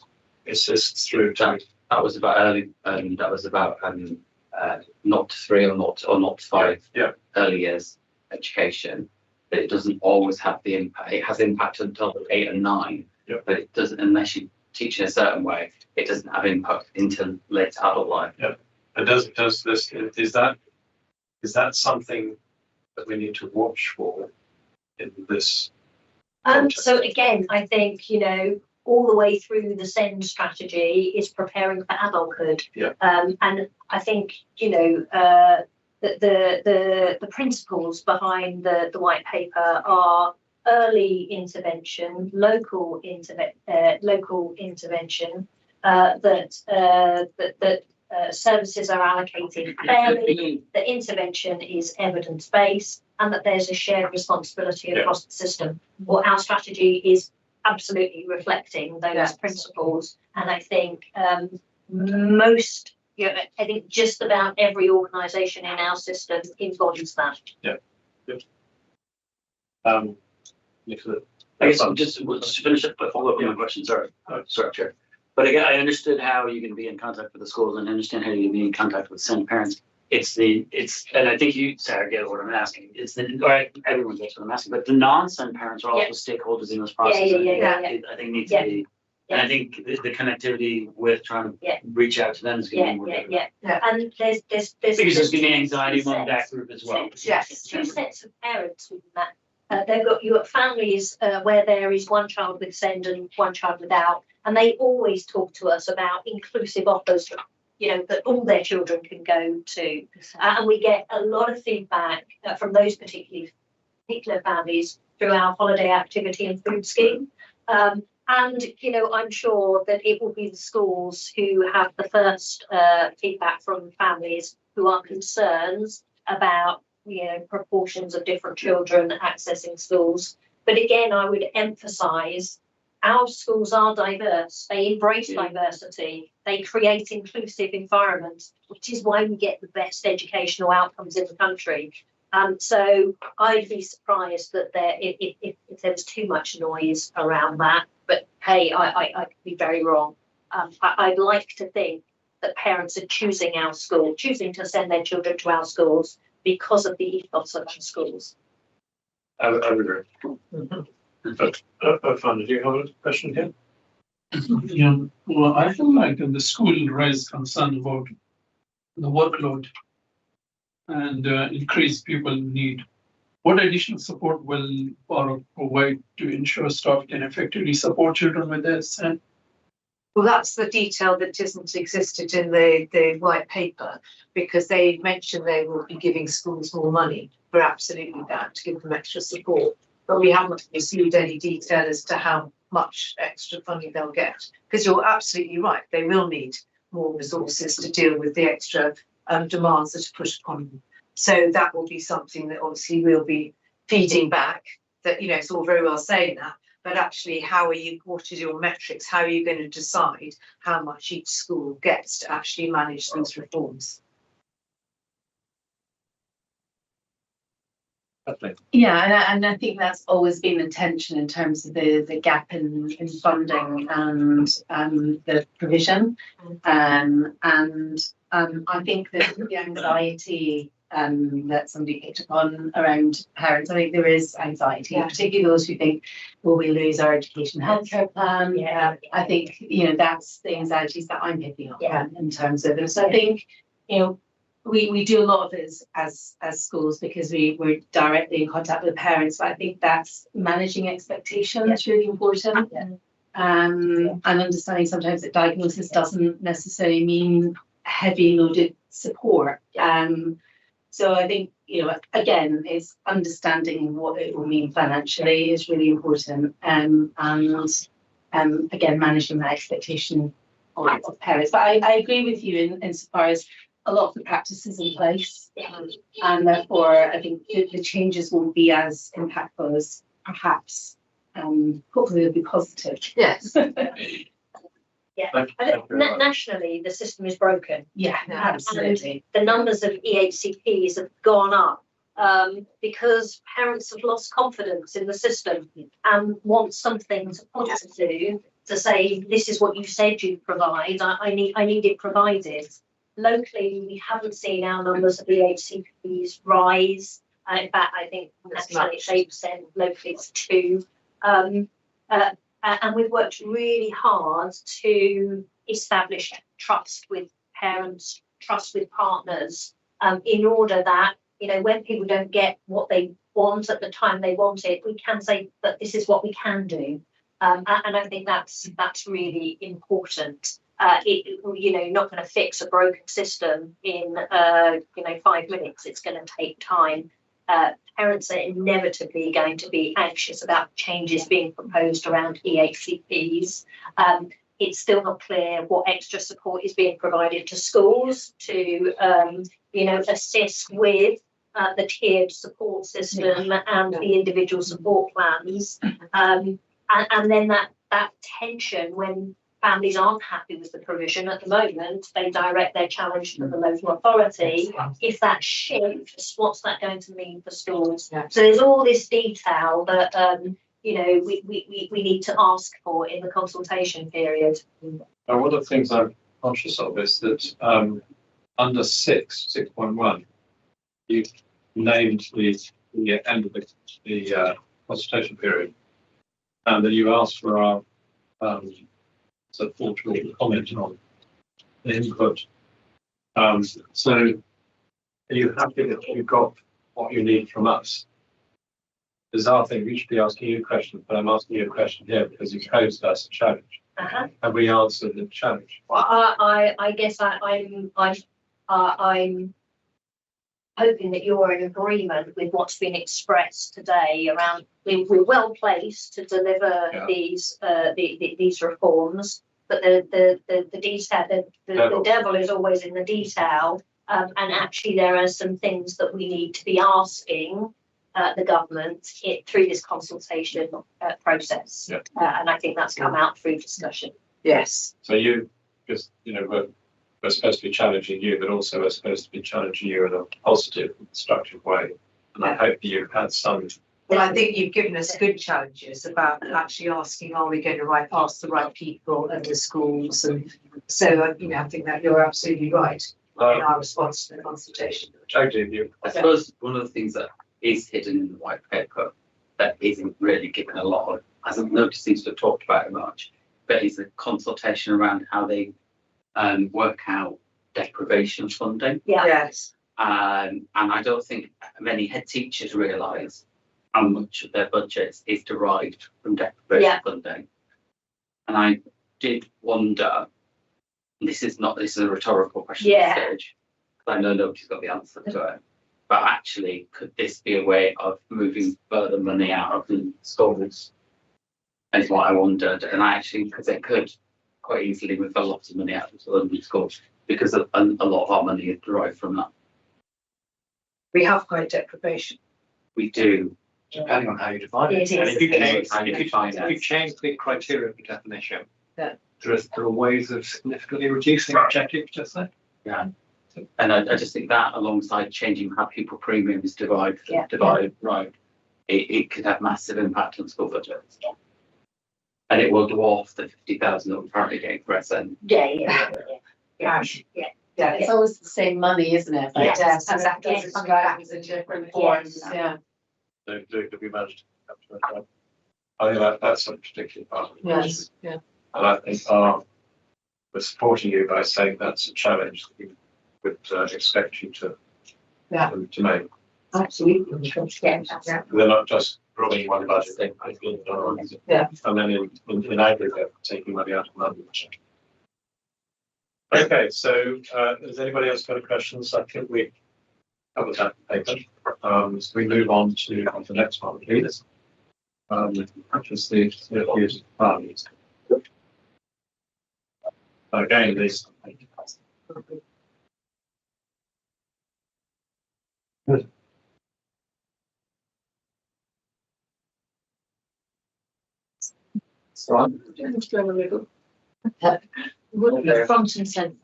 persists through time. That was about early, that was about 0 to 3 or 0 to 5 early years education. But it doesn't always have the impact. It has impact until 8 and 9, but it doesn't, unless you teach in a certain way, it doesn't have impact into late adult life. Yeah, and is that something that we need to watch for in this? So again, I think, all the way through the SEND strategy is preparing for adulthood. Yeah. And I think, the principles behind the white paper are early intervention, local intervention, that services are allocated fairly, the intervention is evidence-based, and that there's a shared responsibility across the system. Well, our strategy is absolutely reflecting those principles, and I think I think just about every organisation in our system embodies that. Yeah. Good. Nicola. I guess just to finish up, follow up on my question, sorry, Chair. But again, I understood how you can be in contact with the schools and understand how you can be in contact with SEND parents. And I think you, Sarah, get what I'm asking. Everyone gets what I'm asking, but the non-SEND parents are also stakeholders in this process. I think need to be, and I think the connectivity with trying to reach out to them is going to be more difficult. And there's Because there's going to be anxiety among that group as well. Yes, two sets of parents with that. You got families where there is one child with SEND and one child without, and they always talk to us about inclusive offers, that all their children can go to. And we get a lot of feedback from those particular families through our holiday activity and food scheme. And, I'm sure that it will be the schools who have the first feedback from families who are concerned about, proportions of different children accessing schools. But again, I would emphasise our schools are diverse. They embrace diversity. They create inclusive environments, which is why we get the best educational outcomes in the country. So I'd be surprised that if there was too much noise around that. But hey, I could be very wrong. I'd like to think that parents are choosing to send their children to our schools because of the ethos of our schools. I would agree. Fun, do you have a question here? Yeah, well, I feel like the school raised concern about the workload and increased pupil need. What additional support will Borough provide to ensure staff can effectively support children with this? And well, that's the detail that isn't existed in the white paper, because they mentioned they will be giving schools more money for absolutely that, to give them extra support. But we haven't received any detail as to how much extra funding they'll get. Because you're absolutely right, they will need more resources to deal with the extra demands that are put upon them. So that will be something that obviously we'll be feeding back. That, it's all very well saying that, but actually, what is your metrics? How are you going to decide how much each school gets to actually manage these reforms? Yeah, and I think that's always been the tension in terms of the gap in funding and the provision. And I think that the anxiety that somebody picked up on around parents, I think there is anxiety, particularly those who think, will we lose our education healthcare plan? I think, that's the anxieties that I'm picking up in terms of it. So I think, we do a lot of this as schools because we're directly in contact with parents, but I think that's managing expectations really important. And understanding sometimes that diagnosis doesn't necessarily mean heavy loaded support. So I think, again, it's understanding what it will mean financially is really important. And again, managing that expectation of parents. But I agree with you insofar as a lot of the practices in place. And therefore, I think the changes won't be as impactful as perhaps, hopefully they'll be positive. Yes. Yeah. Thank you very much. Nationally, the system is broken. Yeah, absolutely. The numbers of EHCPs have gone up because parents have lost confidence in the system and want something to point to say, this is what you said you'd provide. I need it provided. Locally, we haven't seen our numbers of EHCPs rise. In fact, I think nationally it's 8%, locally it's 2%. And we've worked really hard to establish trust with parents, trust with partners, in order that, when people don't get what they want at the time they want it, we can say that this is what we can do. And I think that's really important. Not going to fix a broken system in 5 minutes. It's going to take time. Parents are inevitably going to be anxious about changes being proposed around EHCPs. It's still not clear what extra support is being provided to schools to, assist with the tiered support system and the individual support plans. And then that tension when families aren't happy with the provision at the moment, they direct their challenge to the local authority. If that shifts, what's that going to mean for schools? Yeah. So there's all this detail that we need to ask for in the consultation period. Now, one of the things I'm conscious of is that under 6.1, you named the end of the consultation period, and that you asked for our thoughtful comment on the input. So are you happy that you've got what you need from us? Bizarre thing, we should be asking you a question, but I'm asking you a question here because you posed us a challenge. Have we answered the challenge? Well, I guess I'm hoping that you're in agreement with what's been expressed today around we're well placed to deliver these reforms, but the detail, the devil is always in the detail, and actually there are some things that we need to be asking the government through this consultation process, and I think that's come out through discussion. Yes. So you, because we're supposed to be challenging you, but also we're supposed to be challenging you in a positive, constructive way. And I hope you've had some. Well, I think you've given us good challenges about actually asking, are we going to ask the right people and the schools? And so, I think that you're absolutely right in our response to the consultation. I suppose one of the things that is hidden in the white paper that isn't really given a lot of, nobody seems to have talked about it much, but is a consultation around how they work out deprivation funding. Yes. And I don't think many head teachers realise how much of their budgets is derived from deprivation funding. And I did wonder, and this is a rhetorical question at this stage, because I know nobody's got the answer to it, but actually, could this be a way of moving further money out of the schools? Is what I wondered. And because they could quite easily move a lot of money out of the London schools, because a lot of our money is derived from that. We have quite deprivation. We do. Depending on how you define it. It And is. if you change the criteria for definition, there are ways of significantly reducing objectives, just there. Yeah. And I just think that alongside changing how people premiums divide, right, it could have massive impact on school budgets. Yeah. And it will dwarf the 50,000 that we're currently getting for SN. Yeah. It's always the same money, isn't it? But Yes, and exactly. it does come back in different forms. Yeah. Do we manage to capture that? I think that's a particular part of it. Yes. Yeah. And I think we're supporting you by saying that's a challenge that we would expect you to make. Absolutely. They're not just drawing one budget, and then in aggregate taking money out of another budget. Okay, so has anybody else got any questions? I think we covered that paper. So we move on to the next one, please. Which is the use funds. Again, these. Front and centre.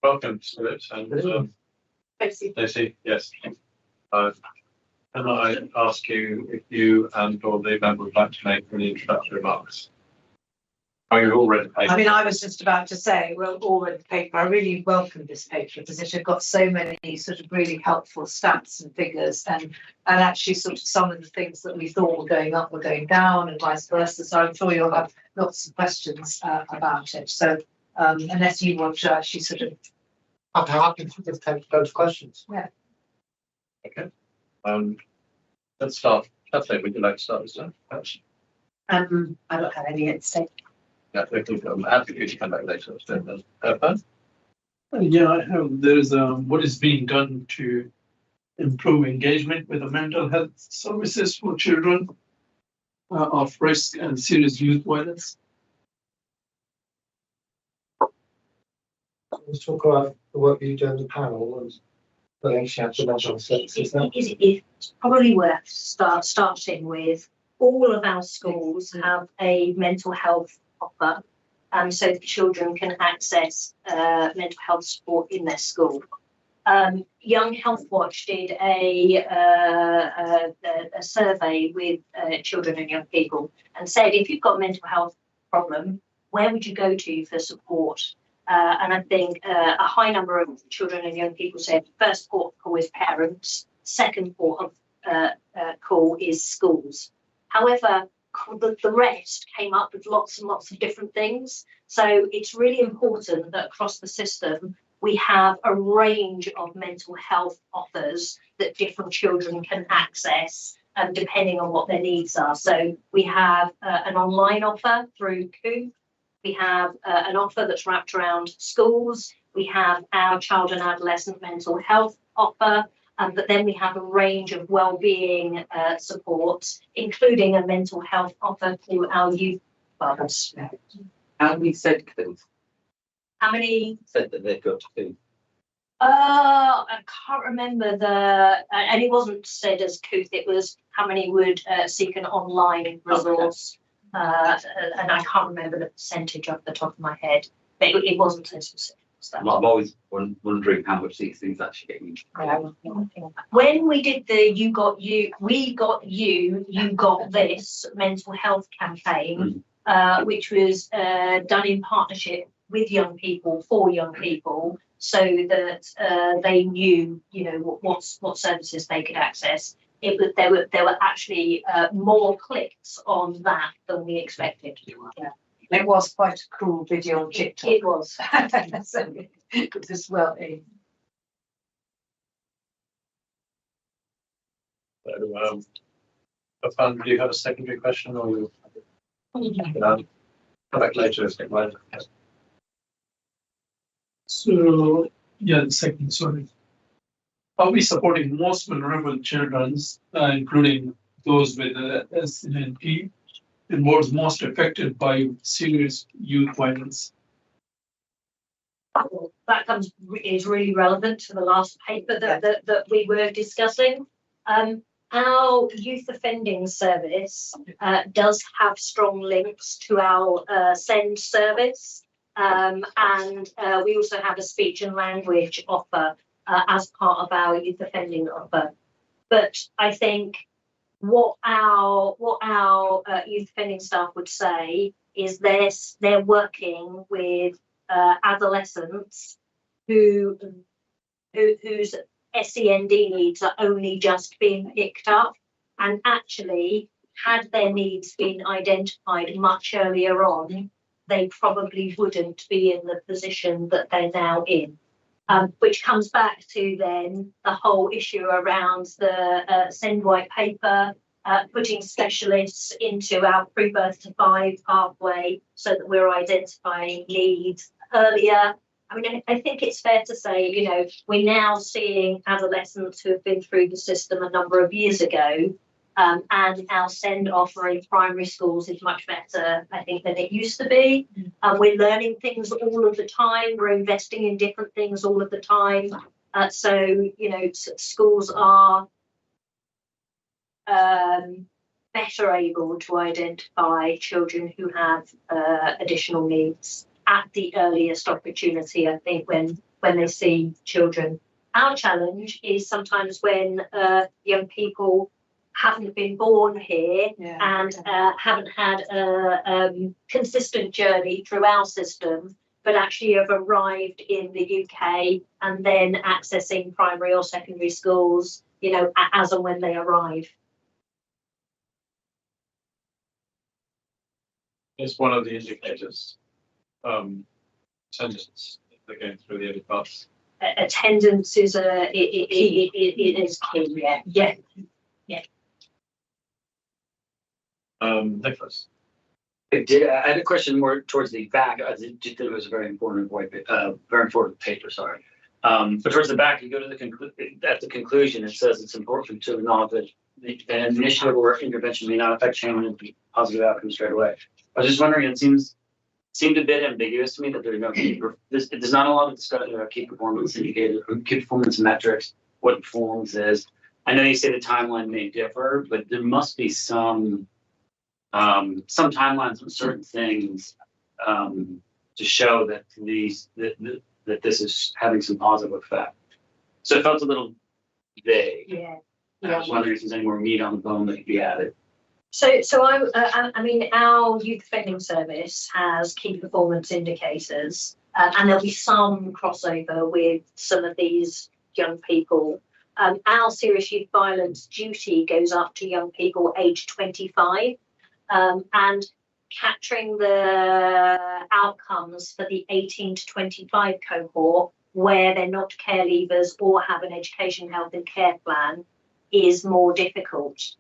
Welcome to it, and Lucy, yes. Can I ask you if you and or the member would like to make any introductory remarks? Oh, you've already paid. I mean, I was just about to say, well, all read the paper. I really welcome this paper because it had got so many sort of really helpful stats and figures, and actually sort of some of the things that we thought were going up were going down and vice versa. So I'm sure you'll have lots of questions about it. So unless you want to actually sort of. I'm happy to just take those questions. Yeah. Okay. Let's start. Kathleen, would you like to start this time? I don't have any at stake. Yeah, I'm happy for you to come back later. Yeah, I have. There is what is being done to improve engagement with the mental health services for children of risk and serious youth violence. Let's talk about the work you do in the panel and relation to mental services. It's probably worth starting with all of our schools have a mental health offer, so that children can access mental health support in their school. Young Health Watch did a survey with children and young people and said, if you've got a mental health problem, where would you go to for support? And I think a high number of children and young people said first port of call is parents, second port of call is schools. However, the rest came up with lots and lots of different things. So it's really important that across the system, we have a range of mental health offers that different children can access, depending on what their needs are. So we have an online offer through Coop. We have an offer that's wrapped around schools. We have our child and adolescent mental health offer. But then we have a range of wellbeing supports, including a mental health offer through our youth clubs. How many said Coop? How many? Said that they've got Coop. I can't remember and it wasn't said as Coop, it was how many would seek an online resource. And I can't remember the percentage off the top of my head, but it wasn't so specific. I'm always wondering how much these things actually get used. When we did the You Got You, We Got You, You Got This mental health campaign, which was done in partnership with young people for young people, so that they knew, what services they could access. There were actually more clicks on that than we expected. Yeah. It was quite a cool video on TikTok. It was. So it was as well. So, do you have a secondary question or you? Come back later. So, yeah, the second, sorry. Are we supporting most vulnerable children, including those with SNP, and was most affected by serious youth violence? That is really relevant to the last paper that we were discussing. Our youth offending service does have strong links to our SEND service, and we also have a speech and language offer as part of our youth offending offer. But I think what our youth offending staff would say is they're working with adolescents whose SEND needs are only just being picked up, and actually, had their needs been identified much earlier on, they probably wouldn't be in the position that they're now in. Which comes back to then the whole issue around the SEND white paper, putting specialists into our pre-birth to 5 pathway so that we're identifying needs earlier. I mean, I think it's fair to say, you know, we're now seeing adolescents who have been through the system a number of years ago, and our send offer in primary schools is much better, I think, than it used to be. We're learning things all of the time. We're investing in different things all of the time. So, you know, schools are better able to identify children who have additional needs at the earliest opportunity, I think, when they see children. Our challenge is sometimes when young people haven't been born here and haven't had a consistent journey through our system, but actually have arrived in the UK and then accessing primary or secondary schools, you know, as and when they arrive. It's one of the indicators. Attendance, if they're going through the early parts. Attendance is it is key. Yeah. Nicholas. I had a question more towards the back. I did think it was a very important very important paper. Sorry, but towards the back, you go to at the conclusion. It says it's important to acknowledge that an initiative or intervention may not affect change and positive outcomes straight away. I was just wondering. It seemed a bit ambiguous to me that there's not a lot of discussion about key performance indicators, key performance metrics, what performance is. I know you say the timeline may differ, but there must be some timelines on certain things to show that that this is having some positive effect. So it felt a little vague. Yeah. I was wondering if there's any more meat on the bone that could be added. So I mean, our youth offending service has key performance indicators, and there'll be some crossover with some of these young people. Our serious youth violence duty goes up to young people aged 25, and capturing the outcomes for the 18 to 25 cohort where they're not care leavers or have an education, health and care plan is more difficult,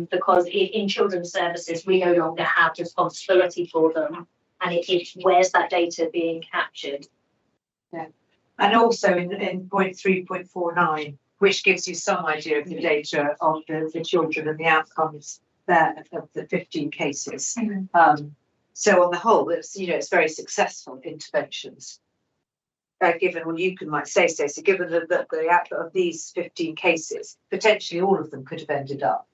because in children's services we no longer have responsibility for them, and it's where's that data being captured. And also in point 3.49, which gives you some idea of the data of the children and the outcomes there of the 15 cases. So on the whole, it's very successful interventions. Given, well, you might say, Stacey, given the output of these 15 cases, potentially all of them could have ended up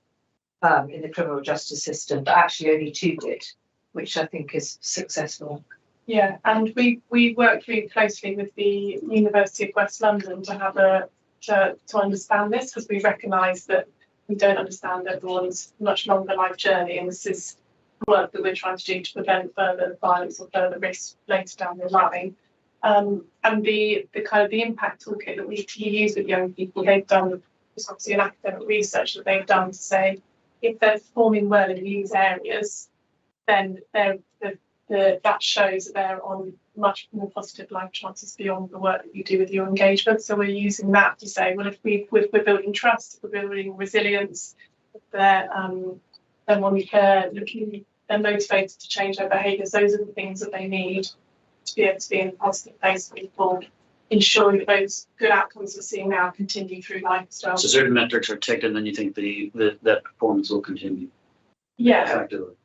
in the criminal justice system, but actually only 2 did, which I think is successful. Yeah, and we worked really closely with the University of West London to understand this, because we recognise that we don't understand everyone's much longer life journey, and this is work that we're trying to do to prevent further violence or further risks later down the line. And the kind of the impact toolkit that we use with young people, they've done, it's obviously an academic research that they've done to say if they're performing well in these areas, then that shows that they're on much more positive life chances beyond the work that you do with your engagement. So we're using that to say, well, if we're building trust, if we're building resilience, if they're motivated to change their behaviours, those are the things that they need to be able to be in a positive place for people, ensuring that those good outcomes we're seeing now continue through life as well. So certain metrics are ticked, and then you think that performance will continue. Yeah. Effectively.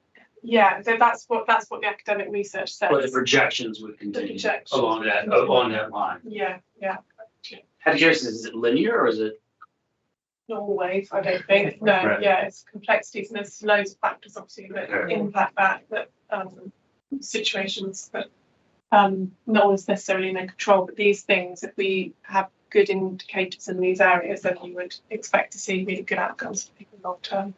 Yeah. So that's what the academic research says. But the projections would continue along that line. Yeah. Yeah. I'm curious, is it linear or is it? Not always, I don't think. No. Right. Yeah. It's complexities, and there's loads of factors obviously that impact that situations that. Not always necessarily in their control, but these things, if we have good indicators in these areas, then you would expect to see really good outcomes for people long term.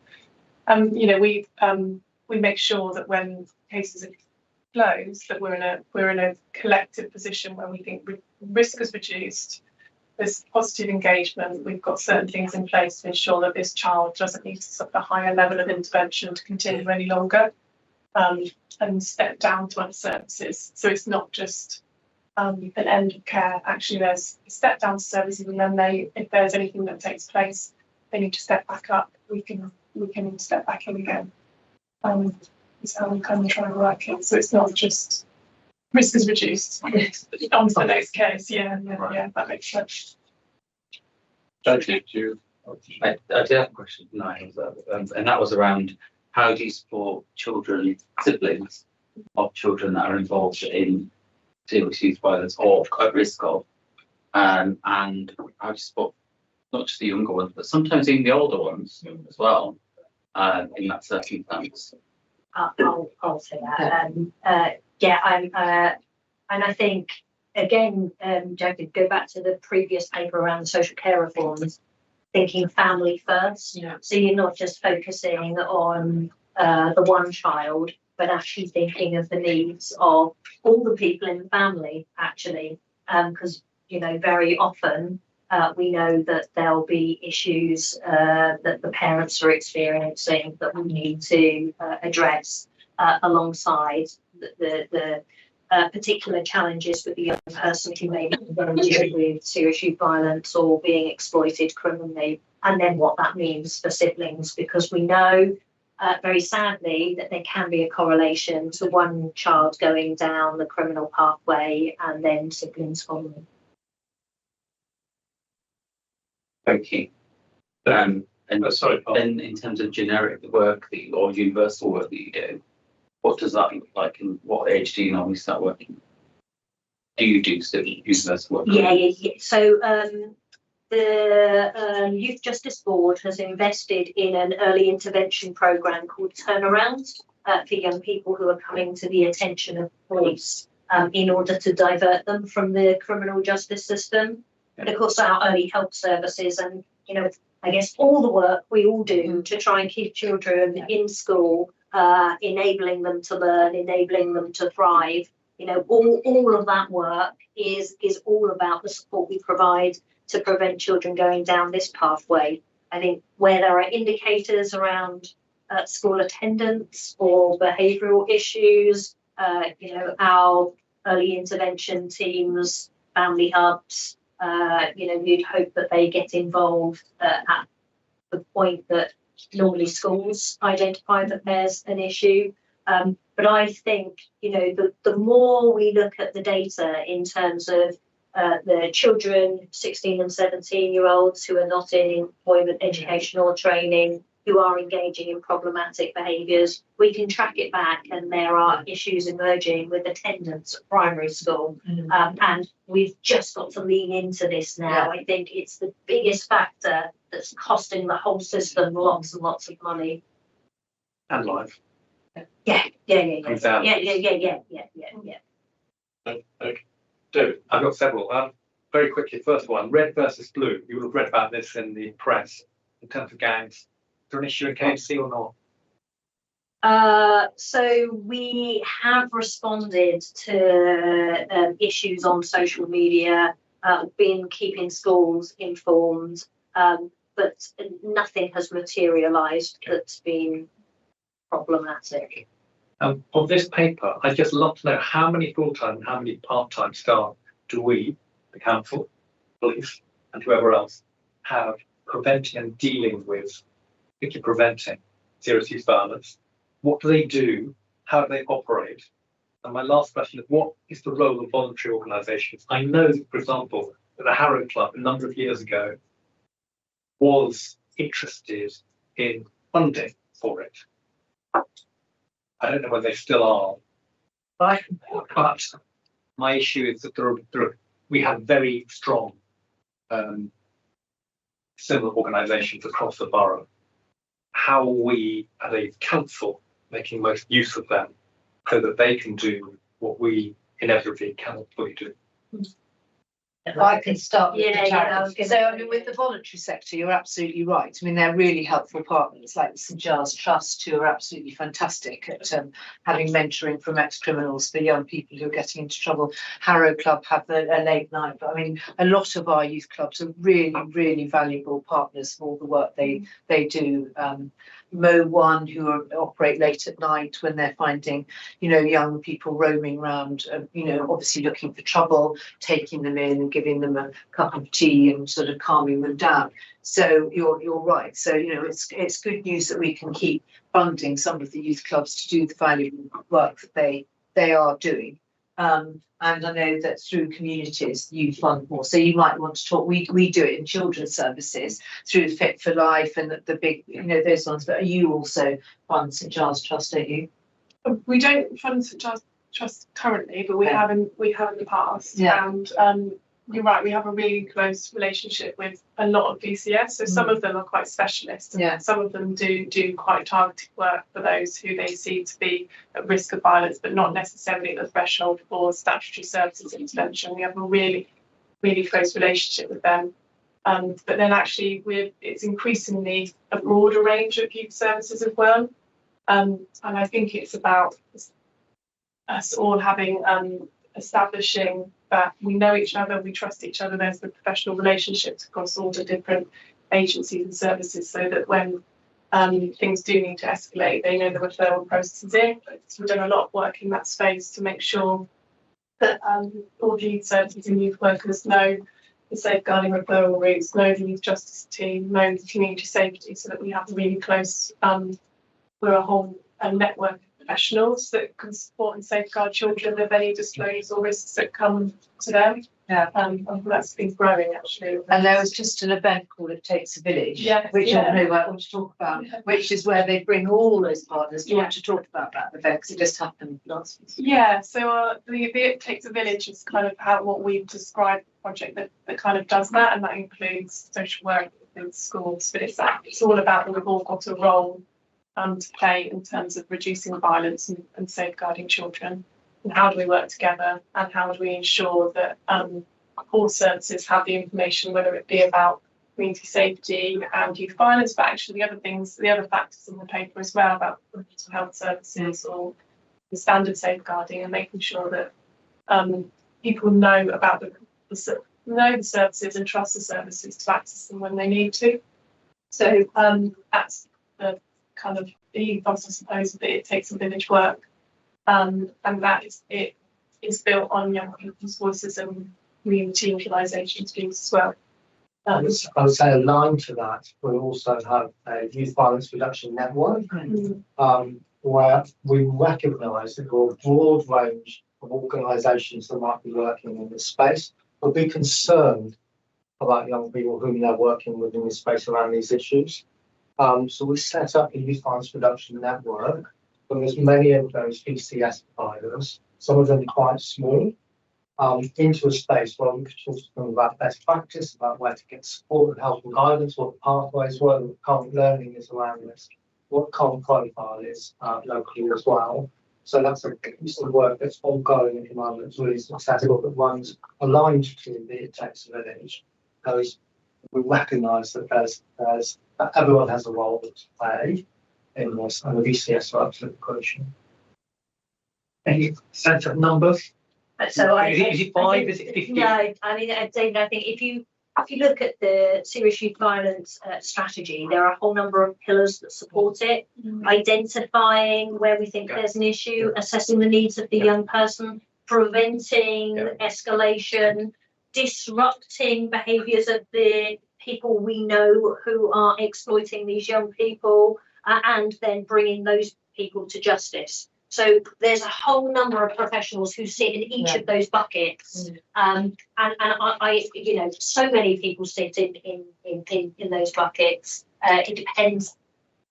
We make sure that when cases are closed, that we're in a collective position where we think risk is reduced, there's positive engagement, we've got certain things in place to ensure that this child doesn't need a higher level of intervention to continue any longer. And step down to other services. So it's not just an end of care. Actually, there's a step down to services, and then if there's anything that takes place, they need to step back up. We can we can step back in again. Is how we kind of try and work it. So it's not just risk is reduced. On to the next case. Yeah, that makes sense. Thank you. I did have a question tonight, and that was around how do you support children, siblings of children that are involved in serious youth violence or at risk of, and how do you support not just the younger ones, but sometimes even the older ones as well, in that circumstance. I'll say that. And I think again, Jack, to go back to the previous paper around social care reforms, thinking family first. Yeah. So you're not just focusing on the one child, but actually thinking of the needs of all the people in the family, actually, because very often we know that there'll be issues that the parents are experiencing that we need to address alongside the particular challenges with the young person who may be dealing with serious youth violence or being exploited criminally, and then what that means for siblings, because we know very sadly that there can be a correlation to one child going down the criminal pathway and then siblings following. Thank you. And then in terms of generic work or universal work that you do, what does that look like, and what age do you normally start working? Do you do universal work? Yeah. So the Youth Justice Board has invested in an early intervention programme called Turnaround for young people who are coming to the attention of police in order to divert them from the criminal justice system. And of course, our early help services and, I guess all the work we all do to try and keep children in school, enabling them to learn, enabling them to thrive. All of that work is all about the support we provide to prevent children going down this pathway. I think where there are indicators around school attendance or behavioural issues, our early intervention teams, family hubs, you'd hope that they get involved at the point that normally schools identify that there's an issue. But I think, the more we look at the data in terms of the children, 16 and 17-year-olds who are not in employment, education or training, who are engaging in problematic behaviours, we can track it back, and there are issues emerging with attendance at primary school. And we've just got to lean into this now. I think it's the biggest factor that's costing the whole system lots and lots of money. And life. Yeah. Exactly. Okay. David. I've got several. Very quickly, first one, red versus blue. You will have read about this in the press in terms of gangs. Is there an issue in KMC or not? So we have responded to issues on social media, been keeping schools informed, but nothing has materialised that's been problematic. On this paper, I'd just love to know how many full-time and how many part-time staff do we, the council, police, and whoever else, have preventing and dealing with, particularly preventing serious youth violence? What do they do? How do they operate? And my last question is, what is the role of voluntary organisations? I know, for example, that the Harrow Club a number of years ago was interested in funding for it. I don't know whether they still are. But my issue is that we have very strong similar organisations across the borough. How are we, as a council, making most use of them so that they can do what we inevitably cannot fully do? If I can start with the Yeah, charities. So, with the voluntary sector, you're absolutely right. They're really helpful partners, like the St Giles Trust, who are absolutely fantastic at having mentoring from ex-criminals for young people who are getting into trouble. Harrow Club have a late night. But a lot of our youth clubs are really, really valuable partners for all the work they do. Mo1, who operate late at night when they're finding, young people roaming around, obviously looking for trouble, taking them in and giving them a cup of tea and sort of calming them down. So you're right. So, you know, it's good news that we can keep funding some of the youth clubs to do the valuable work that they are doing. And I know that through communities you fund more. So you might want to talk, we do it in children's services through Fit for Life and the big, you know, those ones, but you also fund St Giles Trust, don't you? We don't fund St Giles Trust currently, but we have in the past. Yeah. And you're right, we have a really close relationship with a lot of VCS. So some of them are quite specialist, and Yeah. some of them do quite targeted work for those who they see to be at risk of violence, but not necessarily at the threshold for statutory services intervention. We have a really, really close relationship with them. But then actually it's increasingly a broader range of youth services as well. And I think it's about us all having establishing that we know each other, we trust each other. There's the professional relationships across all the different agencies and services, so that when things do need to escalate, they know the referral process is in. So we've done a lot of work in that space to make sure that all the youth services and youth workers know the safeguarding referral routes, know the youth justice team, know the community safety, so that we have a really close, we're a whole network of professionals that can support and safeguard children with any disclosures or risks that come to them. Yeah. And that's been growing actually. And there was just an event called It Takes a Village, Yes, which yeah. I know I want to talk about, which is where they bring all those partners. Do you Yeah. want to talk about that event? Because it just happened last week. Yeah, so the It Takes a Village is kind of what we've described the project that kind of does that, and that includes social work in schools. But it's all about that we've all got a role to play in terms of reducing violence and safeguarding children. And how do we work together, and how do we ensure that all services have the information, whether it be about community safety and youth violence, but actually the other factors in the paper as well, about mental health services or the standard safeguarding, and making sure that people know about the services and trust the services to access them when they need to. So that's the kind of the ethos, I suppose, that It Takes a Village work. And that is built on young people's voices and community organisation schemes as well. I would say aligned to that, we also have a youth violence reduction network, where we recognise that there are a broad range of organisations that might be working in this space, but be concerned about young people whom they're working with in this space around these issues. So we set up a youth violence reduction network. But there's many of those VCS providers, some of them quite small, into a space where we could talk to them about best practice, about where to get support and help and guidance, what the pathways, what the current learning is around this, what common profile is locally as well. So that's a piece of work that's ongoing at the moment. It's really successful, that runs aligned to the It Takes a Village. Because we recognise that there's everyone has a role to play in this, and the VCS are absolutely crucial. Any sense of numbers? So Is it 5? Is it 50? No, I mean, David, I think if you look at the serious youth violence strategy, there are a whole number of pillars that support it. Identifying where we think there's an issue, assessing the needs of the young person, preventing escalation, disrupting behaviours of the people we know who are exploiting these young people, and then bringing those people to justice. So there's a whole number of professionals who sit in each of those buckets, and I, you know, so many people sit in those buckets. It depends,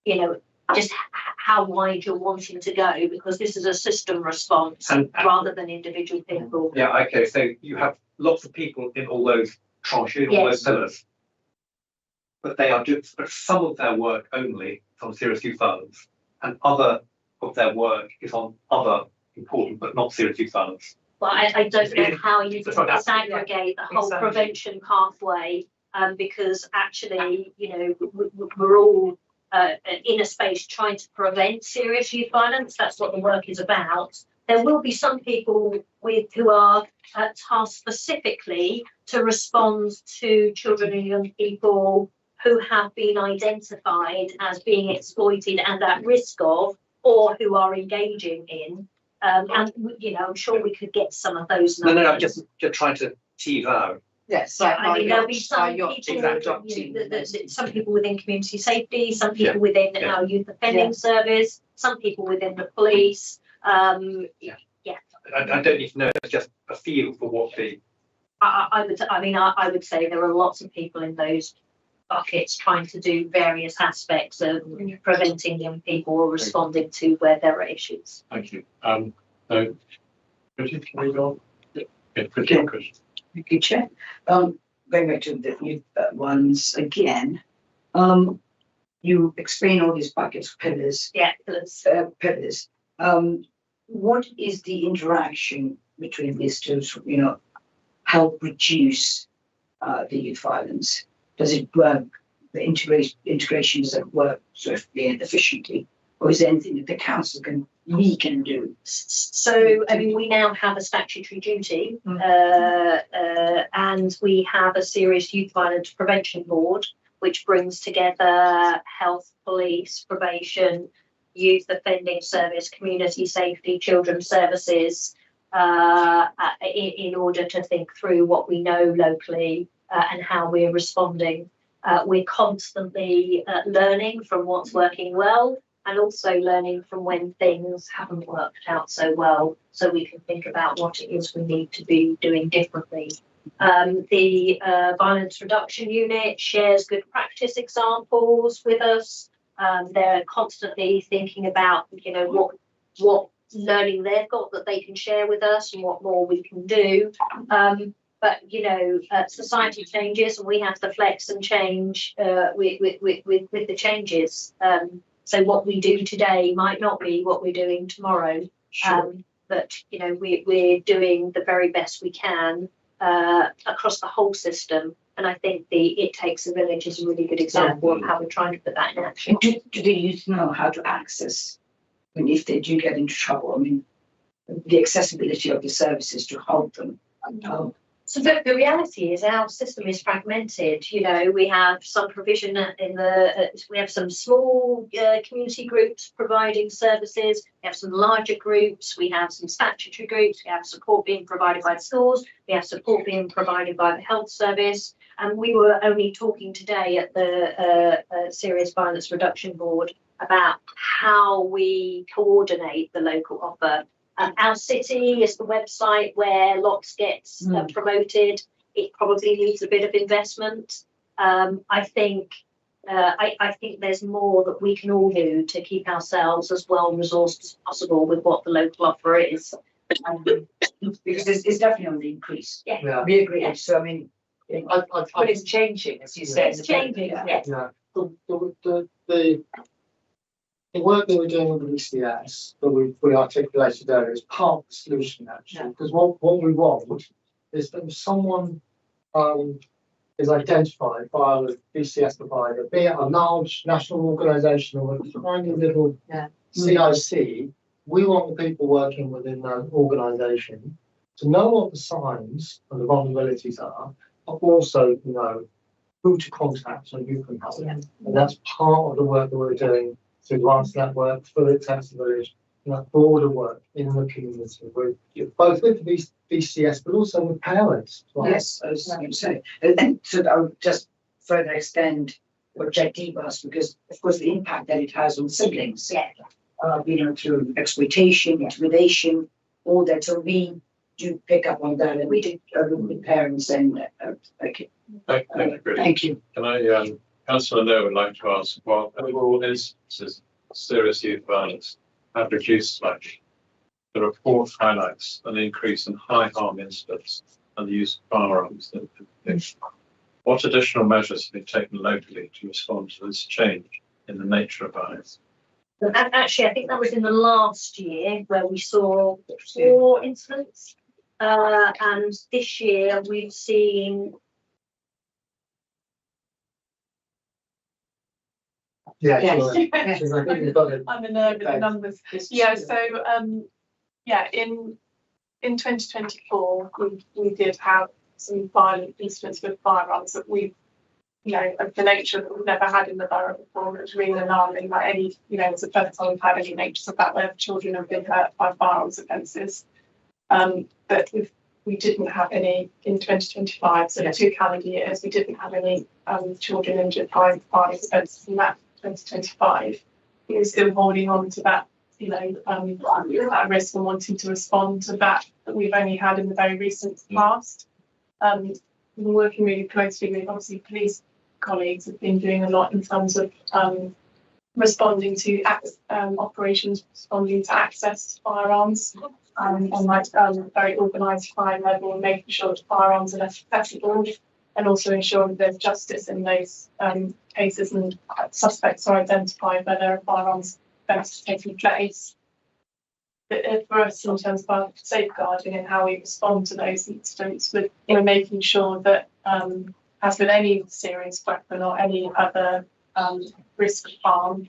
you know, just how wide you're wanting to go, because this is a system response rather than individual people. Yeah, okay, so you have lots of people in all those tranches, all those pillars. But they are doing some of their work only on serious youth violence, and other of their work is on other important but not serious youth violence. Well, I don't know how you can disaggregate the whole prevention pathway, because actually, you know, we're all in a space trying to prevent serious youth violence. That's what the work is about. There will be some people who are tasked specifically to respond to children and young people who have been identified as being exploited and at risk of, or who are engaging in. And, you know, I'm sure we could get some of those numbers. No, I'm just trying to tease out Yes, Yeah, like I mean, there'll be some people, adopting. some people within community safety, some people within Yeah. our youth offending service, some people within the police. I don't need to know, it's just a feel for what the, I would say there are lots of people in those buckets trying to do various aspects of preventing young people or responding to where there are issues. Thank you. So, Richard, can we go? Yeah, Chris. Thank you, Chair. Going back to the youth ones again, you explain all these buckets, pillars, Yeah, pillars. What is the interaction between these two, you know, help reduce the youth violence? Does it work, the integration, does it work swiftly and efficiently? Or is there anything that the council we can do? So, I mean, we now have a statutory duty, and we have a serious youth violence prevention board, which brings together health, police, probation, youth offending service, community safety, children's services, in order to think through what we know locally and how we're responding. We're constantly learning from what's working well, and also learning from when things haven't worked out so well, so we can think about what it is we need to be doing differently. The Violence Reduction Unit shares good practice examples with us. They're constantly thinking about, you know, what learning they've got that they can share with us and what more we can do. But you know, society changes and we have to flex and change with the changes. So what we do today might not be what we're doing tomorrow. Sure. But you know, we're doing the very best we can across the whole system. And I think the It Takes a Village is a really good example of how we're trying to put that in action. Do the youth know how to access, I mean, if they do get into trouble? I mean, the accessibility of the services to help them. So the reality is our system is fragmented. You know, we have some provision we have some small community groups providing services. We have some larger groups. We have some statutory groups. We have support being provided by the schools. We have support being provided by the health service. And we were only talking today at the Serious Violence Reduction Board about how we coordinate the local offer. Our City is the website where lots gets promoted. It probably needs a bit of investment. I think there's more that we can all do to keep ourselves as well resourced as possible with what the local offer is. Because it's definitely on the increase. Yeah. We agree. Yeah. So I mean, But it's changing, as you said. It's changing. Yeah. The work that we're doing with the ECS that we articulated there is part of the solution actually, because what we want is that if someone is identified by a BCS provider, be it a large national organisation or a tiny little CIC, we want the people working within that organisation to know what the signs and the vulnerabilities are, but also know who to contact and who can help. And that's part of the work that we're doing through Advanced Network, through It Takes a Village, and that broader work in the community, both with the BCS, but also with parents. Well. Yes, I was going to say. And so I would just further extend what Jack Deeb asked, because of course the impact that it has on siblings, you know, through exploitation, intimidation, all that. So we do pick up on that, and we do with parents and okay. Thank you. Can I, Councillor Lowe would like to ask, what overall instances of serious youth violence have reduced slightly? The report highlights an increase in high harm incidents and the use of firearms. What additional measures have been taken locally to respond to this change in the nature of violence? Actually, I think that was in the last year where we saw 4 incidents, and this year we've seen. Yeah, Yes. sure. Because I think we've got it. I'm a nerd with the numbers. Yeah, so in 2024 we did have some violent incidents with firearms that we, you know, of the nature that we've never had in the borough before. It was really alarming. Like any, you know, it's the first time we've had any natures of that where children have been hurt by firearms offences. But we've we didn't have any in 2025, so 2 calendar years, we didn't have any children injured by fire events in that 2025. We're still holding on to that, that risk and wanting to respond to that we've only had in the very recent past. We're working really closely with, obviously, police colleagues have been doing a lot in terms of responding to operations, responding to access to firearms on very organised crime level, and making sure that firearms are less accessible, and also ensuring that there's justice in those cases and suspects are identified where there are firearms events taking place. But for us, in terms of our safeguarding and how we respond to those incidents, we're making sure that, as with any serious weapon or any other risk of harm,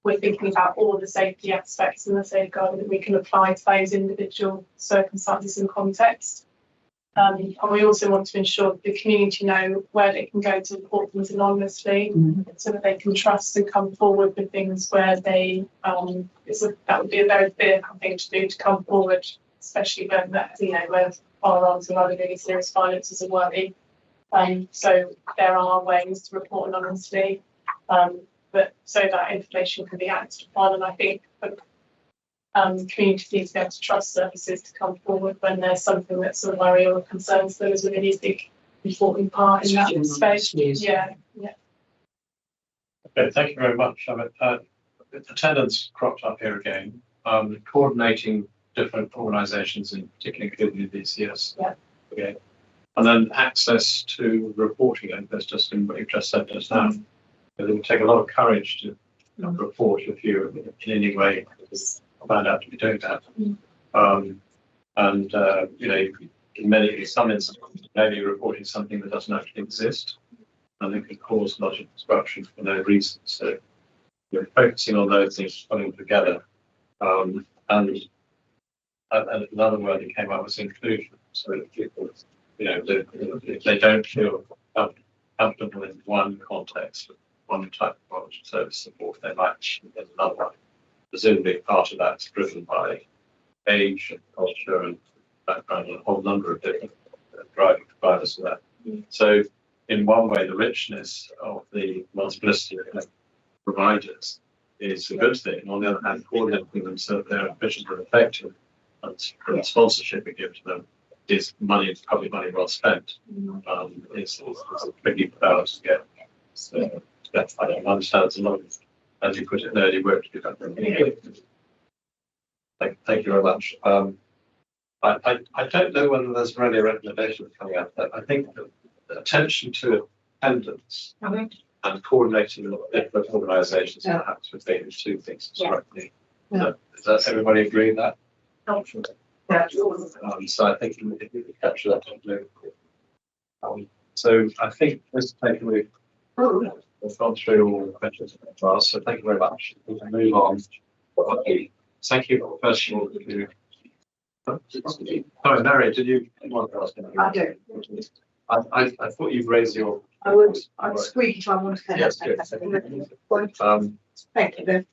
we're thinking about all the safety aspects and the safeguarding that we can apply to those individual circumstances and context. And we also want to ensure that the community know where they can go to report things anonymously, so that they can trust and come forward with things where they, that would be a very fearful thing to do, to come forward, especially when where firearms and other really serious violences are working. So there are ways to report anonymously, but so that information can be acted upon. And I think community needs to be able to trust services to come forward when there's something that's sort of worry or concerns them, is a really big important part in that space. Yeah. Okay, thank you very much. Attendance cropped up here again. Coordinating different organisations, in particular including the DCS. Yeah. Okay. And then access to reporting, and that's just in what you've just said just now. It would take a lot of courage to report if you in any way found out to be doing that. In some instances, maybe reporting something that doesn't actually exist, and it could cause a lot of disruption for no reason. So you're focusing on those things, putting them together. And another word that came up was inclusion. So that people, if they don't feel comfortable in one context, one type of knowledge and service support, they might in another one. Presumably part of that's driven by age and culture and background and a whole number of different driving providers of that. So in one way, the richness of the multiplicity of providers is a good thing. On the other hand, coordinating them so that they're efficient and effective, and the sponsorship we give to them is public money well spent. It's a tricky balance to get. So I don't understand it's a lot of, as you put it, nerdy work to do that. Thank you very much. I don't know whether there's really a recommendation coming out, but I think the attention to attendance and coordinating with different organisations perhaps would be the two things that struck me. Does everybody agree with that? So I think if we could capture that. So I think Mr. Taker, we've gone through all the questions in class, so thank you very much. We can move on. Thank you, first of all. Sorry, Mary, did you want to ask anything? I do. I thought you'd raise your. I'd squeak if I want to. Yes, good. Thank you, then.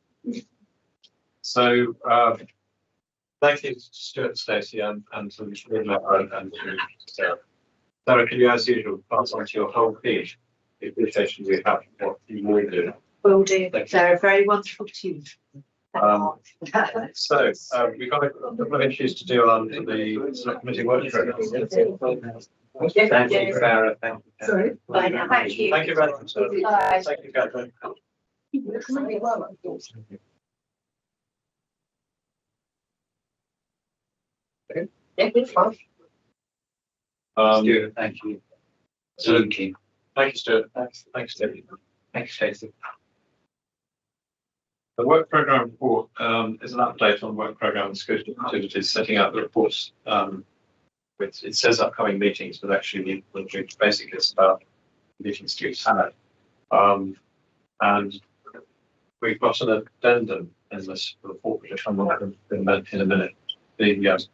So, thank you to Stuart, Stacey, and to and to Sarah. Sarah, can you, as usual, pass on to your whole page the appreciation we have for what you will do? Will do. Sarah, very wonderful to you. So we've got a couple of issues to deal on the select committee work program. Thank you, Sarah. Thank you. Sorry. Thank you. Thank you very much. Thank you, Catherine. Stuart, thank you. Thank you, Stuart. Thanks, Stacey. Thanks, Stacey. The work programme report is an update on work programme and security activities, setting out the reports. It says upcoming meetings, but actually basically it's about meetings to be had. And we've got an addendum in this report, which I'm going to invent in a minute, the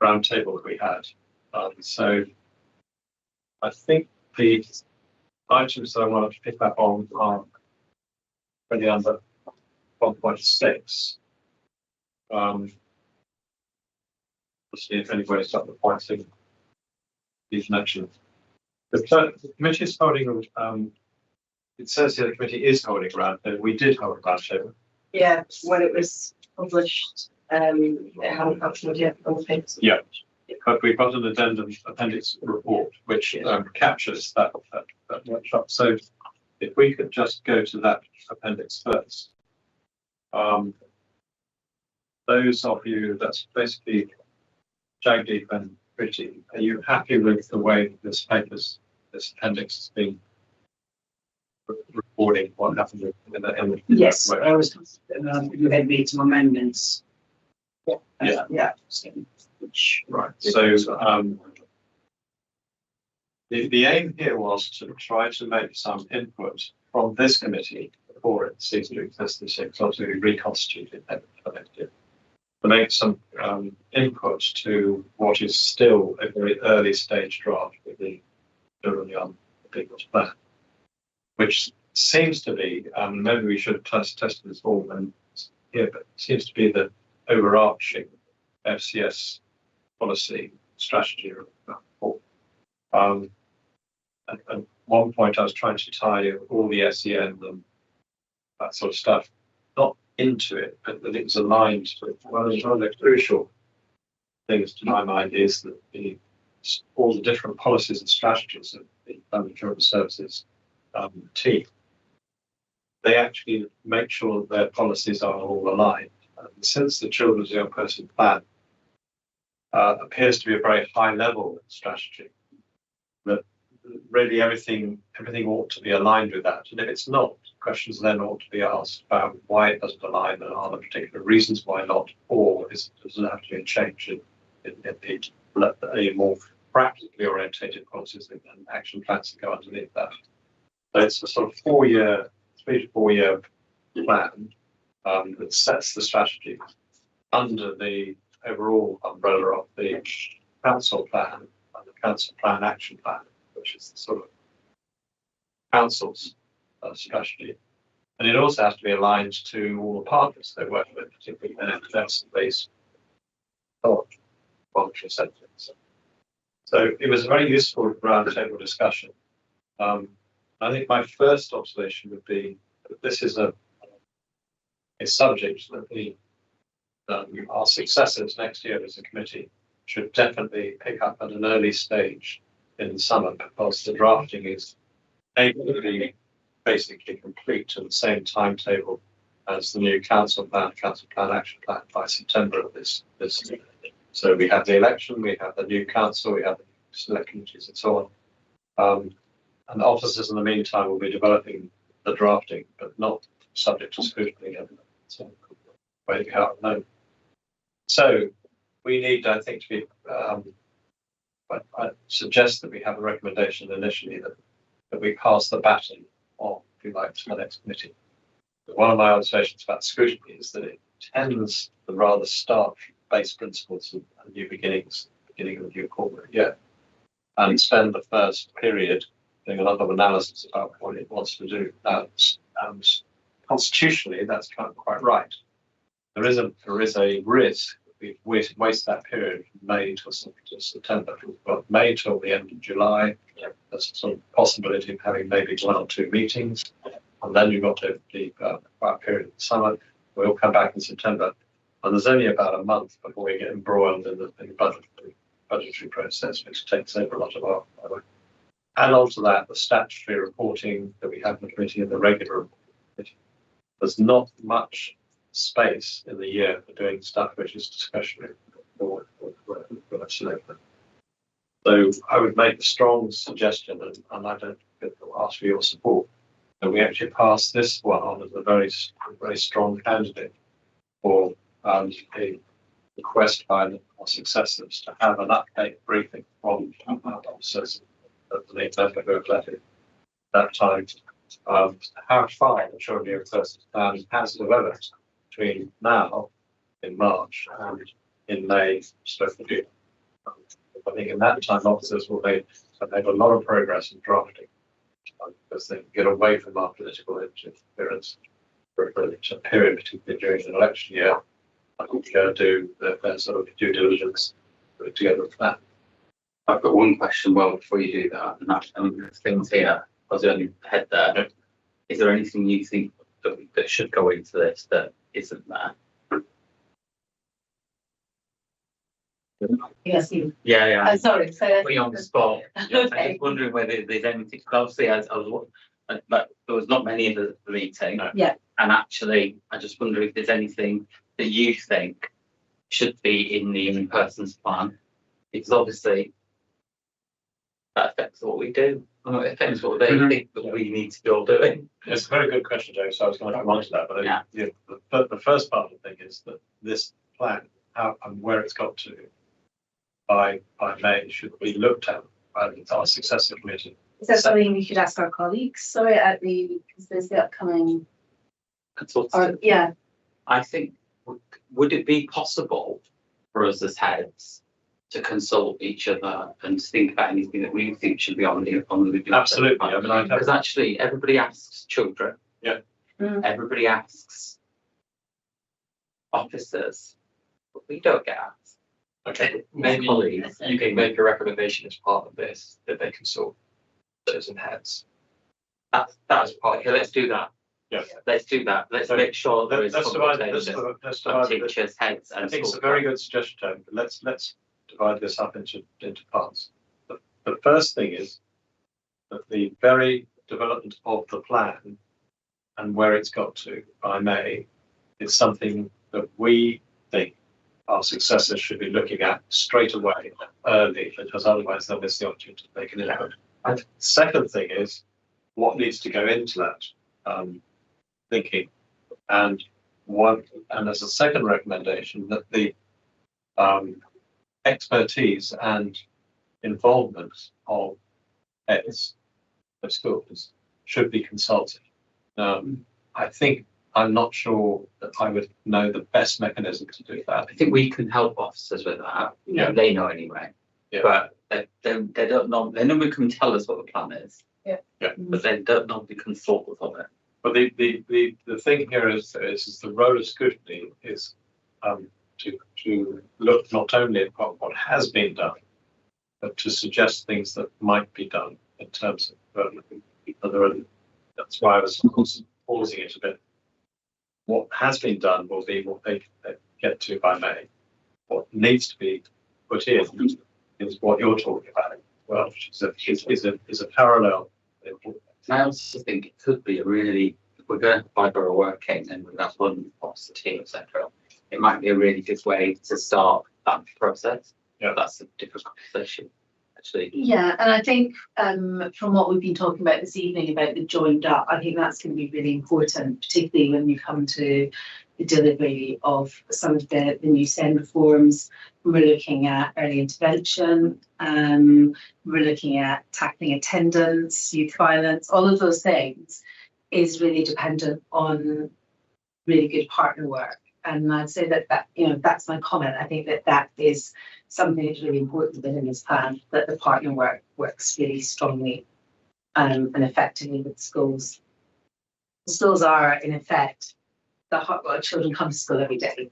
round table that we had. So I think the items that I wanted to pick up on are really under 1.6. Let's see if anybody's got the points in these mentioned. The committee is holding, it says here the committee is holding a roundtable. We did hold a roundtable. Yeah, when it was published, it hadn't happened yet on the papers. Yeah, but we've got an addendum appendix report which captures that workshop. So if we could just go to that appendix first. Those of you, that's basically Jagdeep and Priti, are you happy with the way this appendix has been recording what happened in the Yes, workshop? I was, you had made some amendments. Yeah. Yeah. Right, so the aim here was to try to make some input from this committee before it ceased to exist this year, because obviously we reconstituted it for next year, to make some input to what is still a very early stage draft with the Children Young People's Plan, which seems to be, maybe we should test this all and here, but it seems to be the overarching FCS policy strategy. At one point I was trying to tie all the SEN and that sort of stuff, not into it, but that it was aligned to one of the crucial things to my mind is that all the different policies and strategies of the Family Children's Services team, they actually make sure that their policies are all aligned. And since the Children's Young Person Plan appears to be a very high level strategy, that really everything ought to be aligned with that. And if it's not, questions then ought to be asked about why it doesn't align and are there particular reasons why not, or does it have to be a change in the more practically orientated policies and action plans that go underneath that. So it's a sort of 3 to 4 year plan that sets the strategy under the overall umbrella of the council plan and the council plan action plan, which is the sort of council's strategy. And it also has to be aligned to all the partners they work with, particularly NFS-based voluntary centres. So it was a very useful roundtable discussion. I think my first observation would be that this is a subject that our successors next year as a committee should definitely pick up at an early stage in the summer, because the drafting is able to be basically complete to the same timetable as the new council plan action plan by September of this year. So we have the election, we have the new council, we have the select committees and so on. And the officers in the meantime will be developing the drafting, but not subject to scrutiny. So, so we need, I think, to be, I suggest that we have a recommendation initially that we pass the baton on, if you like, to the next committee. But one of my observations about scrutiny is that it tends to rather start from base principles and new beginnings, beginning of a new corporate year, and spend the first period doing a lot of analysis about what it wants to do. Now, constitutionally, that's kind of quite right. There is a risk that we waste that period from May to September. We've got May till the end of July. There's some possibility of having maybe 1 or 2 meetings, and then you've got the quiet period of the summer. We'll come back in September, and there's only about a month before we get embroiled in the budgetary process, which takes over a lot of our work. Add on to that the statutory reporting that we have in the committee and the regular committee. There's not much space in the year for doing stuff which is discretionary for selectmen. So I would make a strong suggestion, and I don't ask for your support, that we actually pass this one on as a very, very strong candidate for a request by our successors to have an update briefing from our officers at the legislative that time, how far the Children Young Persons Plan has developed between now in March and in May, June. I think in that time officers will have made a lot of progress in drafting, because they get away from our political interference for a period, particularly during an election year. I think do their sort of due diligence together with that. I've got one question, well, before you do that, and that, things here, I was on your head there. Is there anything you think that should go into this that isn't there? Yes, you. Yeah. Sorry, so. Put you on the spot. I'm Okay. just wondering whether there's anything, 'cause obviously but there was not many of the meeting. Yeah. And actually, I just wonder if there's anything that you think should be in the young person's plan, because obviously that affects what we do. It affects what they think that we need to be all doing. It's a very good question, Joe, so I was going to come on to that, but the first part of the thing is that this plan, how and where it's got to by May should be looked at by our successor committee. Is that something we could ask our colleagues? Sorry, because there's the upcoming. Consultative. Yeah. I think, would it be possible for us as heads to consult each other and think about anything that we think should be on the Absolutely. I mean, because actually everybody asks children. Yeah. Everybody asks officers, but we don't get asked. Okay, maybe you can make a recommendation as part of this that they consult those and heads. That's part. Okay, let's do that. Yeah. Let's do that. Let's make sure there is let's divide of teachers, heads, and I think it's a school very good suggestion, Tony, but let's divide this up into parts. The first thing is that the very development of the plan and where it's got to by May is something that we think our successors should be looking at straight away, early, because otherwise they'll miss the opportunity to make an input. And second thing is what needs to go into that thinking, and as a second recommendation, that the expertise and involvement of heads of schools should be consulted. I'm not sure that I would know the best mechanism to do that. I think we can help officers with that. Yeah. They know anyway. Yeah. But they don't know. They normally come tell us what the plan is. Yeah. But they don't normally consult us on it. But the thing here is the role of scrutiny is to look not only at what has been done, but to suggest things that might be done in terms of that's why I was pausing it a bit. What has been done will be what they get to by May. What needs to be put in is what you're talking about, well, which is a parallel. I also think it could be a really, if we're going to buy borough working and we're going to have one officer team, etc., it might be a really good way to start that process. Yeah. That's a different conversation, actually. Yeah, and I think from what we've been talking about this evening about the joined up, I think that's going to be really important, particularly when you come to the delivery of some of the new SEND reforms. We're looking at early intervention, we're looking at tackling attendance, youth violence, all of those things is really dependent on really good partner work. And I'd say that that's my comment. I think that is something that's really important within this plan, that the partner work works really strongly and effectively with schools. The schools are, in effect, children come to school every day.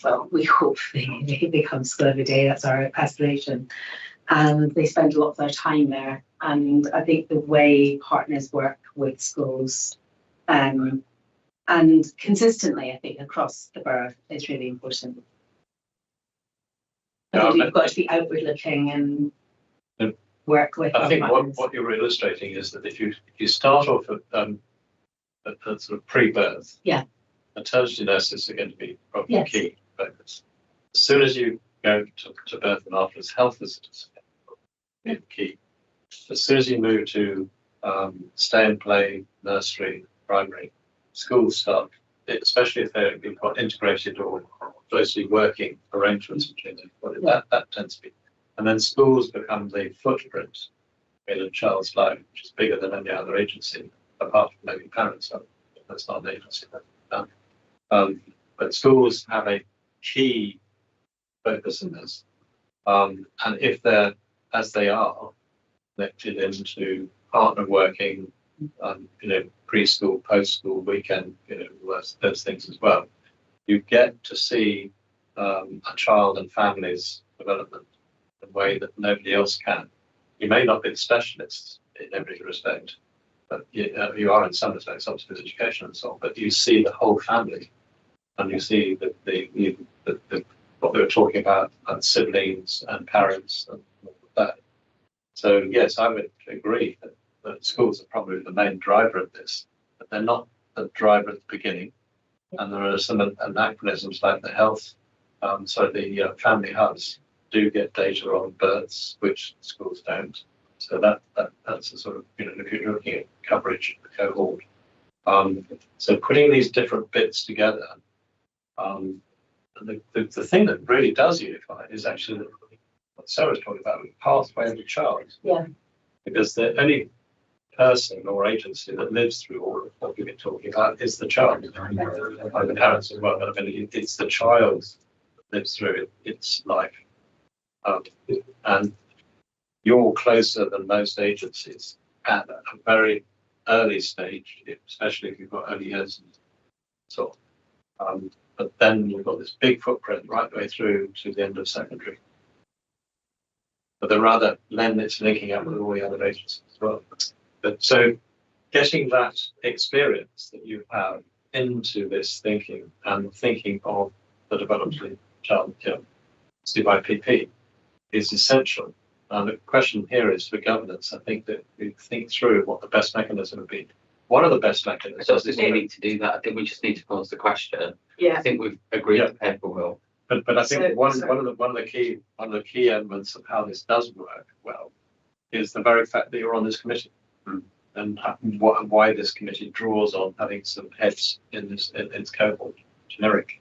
Well, we hope they come to school every day. That's our aspiration. And they spend a lot of their time there. And I think the way partners work with schools and consistently, I think, across the borough is really important. I think you've got to be outward looking and work with. I think what you're illustrating is that if you start off at sort of pre-birth, maternity nurses are going to be probably key focus. As soon as you go to birth and afterwards, health visitors are key. As soon as you move to stay and play, nursery, primary, school stuff, especially if they've got integrated or closely working arrangements between them, that tends to be. And then schools become the footprint in a child's life, which is bigger than any other agency, apart from maybe parents. That's not an agency. But schools have a key focus in this. And if they're, as they are, connected into partner working, preschool, post-school, weekend, those things as well, you get to see a child and family's development in a way that nobody else can. You may not be the specialist in every respect, but you are in some respects, obviously with education and so on, but you see the whole family and you see the what they were talking about, and siblings and parents and all of that. So yes, I would agree that schools are probably the main driver of this, but they're not the driver at the beginning. And there are some anachronisms like the the family hubs do get data on births, which schools don't. So that's a sort of, if you're looking at coverage of the cohort. So putting these different bits together, the thing that really does unify is actually what Sarah's talking about, the pathway of the child. Yeah. Because the only person or agency that lives through all of what we've been talking about is the child. The parents as well, but I mean, it's the child that lives through its life. And you're closer than most agencies at a very early stage, especially if you've got early years and so on. But then you've got this big footprint right the way through to the end of secondary. But the rather it's linking up with all the other agencies as well. But so getting that experience that you have into this thinking and thinking of the development child CYPP is essential. And the question here is for governance. I think that we think through what the best mechanism would be. One of the best mechanisms. So there's no need to do that. I think we just need to pose the question. Yeah. I think we've agreed the paper will. But I think one of the key elements of how this does work well is the very fact that you're on this committee, and why this committee draws on having some heads in its cohort, generic.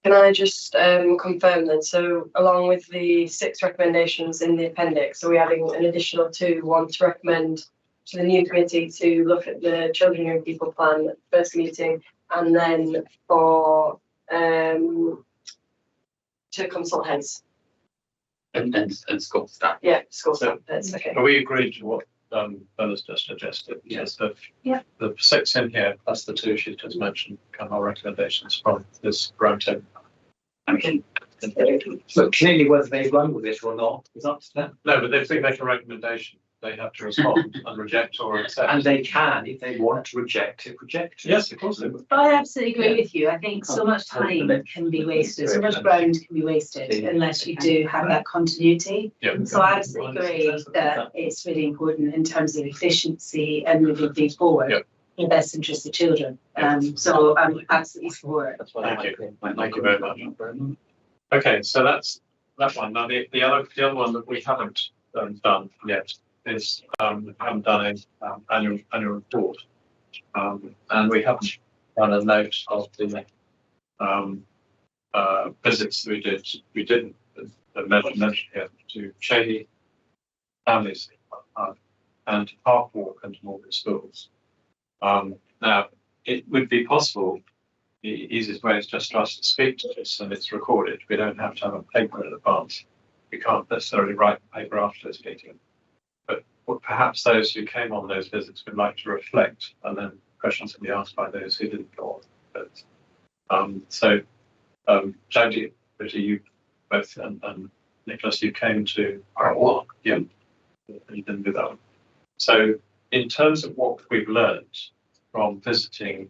Can I just confirm then? So along with the 6 recommendations in the appendix, are we adding an additional 2, one to recommend to the new committee to look at the Children and Young People Plan first meeting, and then for to consult heads? And school staff. Yeah, school staff heads, okay. Are we agreed to what Bella's just suggested? Yes. The 6 in here plus the 2 she's just mentioned become our recommendations from this roundtable. Okay. But clearly whether they run with it or not is up to them. No, but if they make a recommendation, they have to respond and reject or accept. And they can, if they want to reject it. Yes, of course they would. I absolutely agree with you. I think so much time can be wasted, so much ground can be wasted unless you do have that continuity. Yeah. So I absolutely agree that it's really important in terms of efficiency and moving things forward in the best interest of children. So I'm absolutely for it. Thank you very much. Okay, so that's that one. Now the other one that we haven't done yet is we haven't done an annual report, and we haven't done a note of the visits that we did mention here to Cheney families and Park Walk and Morgan schools. Now it would be possible. The easiest way is just for us to speak to this, and it's recorded. We don't have to have a paper in advance. We can't necessarily write the paper after this meeting. But perhaps those who came on those visits would like to reflect, and then questions can be asked by those who didn't go on. Jodie, Richard, you both, and Nicholas, you came to our walk. Yeah, you didn't do that one. So in terms of what we've learned from visiting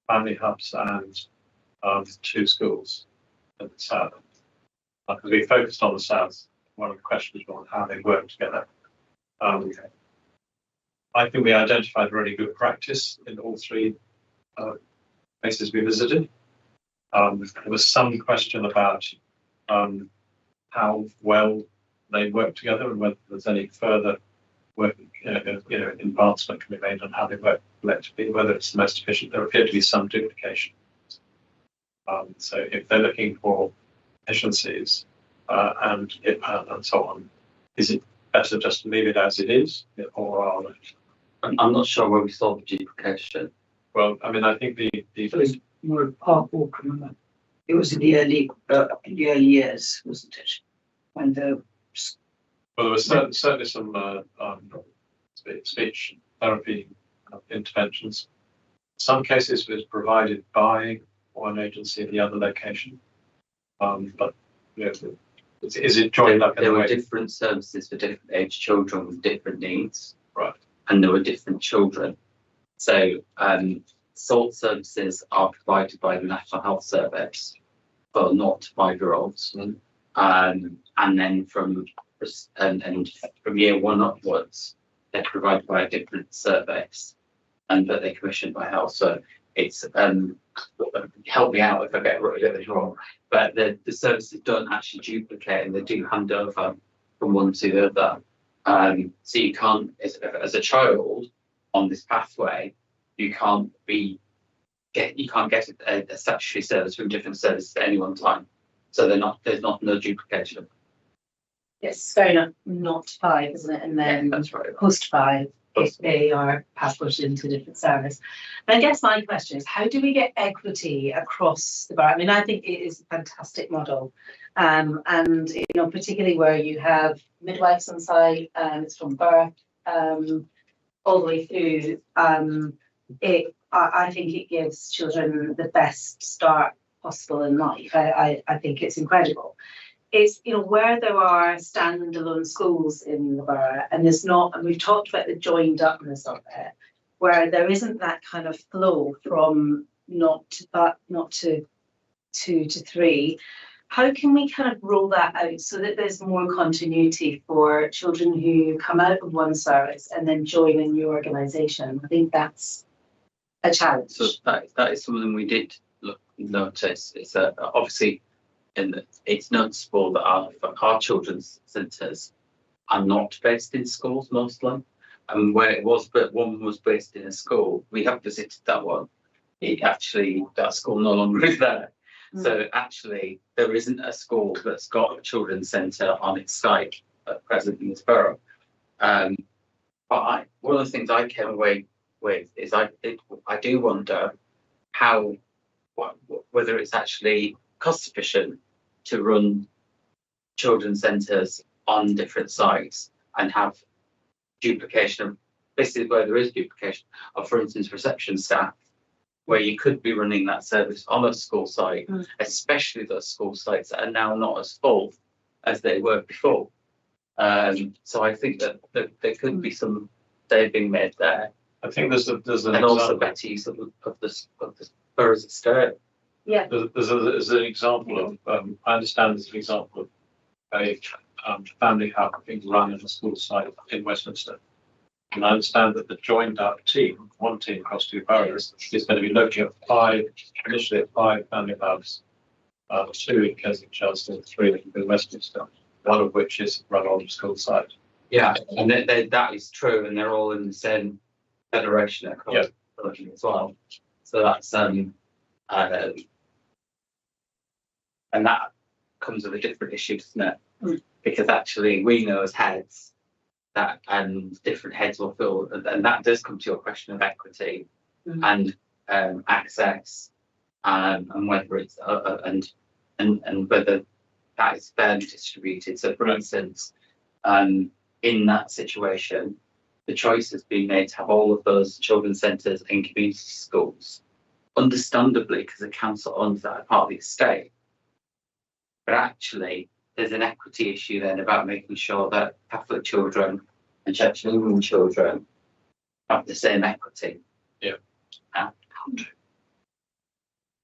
family hubs and 2 schools in the south, because we focused on the south, one of the questions was how they work together. I think we identified really good practice in all 3 places we visited. There was some question about how well they work together and whether there's any further work, advancement can be made on how they work collectively, whether it's the most efficient. There appeared to be some duplication. So if they're looking for efficiencies and so on, is it better just to leave it as it is, or I'm not sure where we saw the duplication. Well, I mean, I think the It was more Park Walk, remember? It was in the early years, wasn't it? When the well, there was certainly some speech therapy interventions. Some cases was provided by one agency in the other location, but Is it joined up in There the were way? different services for different age children with different needs. Right. And there were different children. So SALT services are provided by the National Health Service for 0 to 5-year-olds. And then from year 1 upwards, they're provided by a different service, but they're commissioned by health. So it's help me out if I get it wrong, but the services don't actually duplicate, and they do hand over from one to the other. So you can't, as a child on this pathway, you can't get a statutory service from different services at any one time. So there's no duplication. Yes, fair enough, not 5, isn't it? And then That's right. post 5, if they are passed into a different service. And I guess my question is, how do we get equity across the borough? I mean, I think it is a fantastic model. And, particularly where you have midwives on site, it's from birth all the way through. I think it gives children the best start possible in life. I think it's incredible. It's, where there are standalone schools in the borough, and there's not, and we've talked about the joined upness of it, where there isn't that kind of flow from not to 2 to 3. How can we kind of roll that out so that there's more continuity for children who come out of one service and then join a new organisation? I think that's a challenge. So that is something we did notice. It's obviously, and it's noticeable that our children's centres are not based in schools mostly. And where it was, but one was based in a school, we have visited that one. That school no longer is there. So actually, there isn't a school that's got a children's centre on its site at present in this borough. But one of the things I came away with is I do wonder whether it's actually cost efficient to run children's centres on different sites and have duplication of, this is where there is duplication of, for instance, reception staff, where you could be running that service on a school site, especially those school sites that are now not as full as they were before. So I think that there could be some saving made there. I think there's an and also example. better use of the borough's estate. Yeah. There's an example of, I understand there's an example of a family hub being run at a school site in Westminster. And I understand that the joined up team, one team across 2 boroughs, is going to be looking at initially at 5 family hubs, 2 in Kensington, Chelsea, and 3 in Westminster, one of which is run on the school site. Yeah, and that is true, and they're all in the same federation across as well. So that's and that comes with a different issue, doesn't it? Because actually we know as heads that different heads will feel, and that does come to your question of equity and access, and whether it's and whether that is fairly distributed. So, for instance, in that situation, the choice has been made to have all of those children's centres in community schools, understandably because the council owns that part of the estate. But actually, there's an equity issue then about making sure that Catholic children and Church of England children have the same equity. Yeah.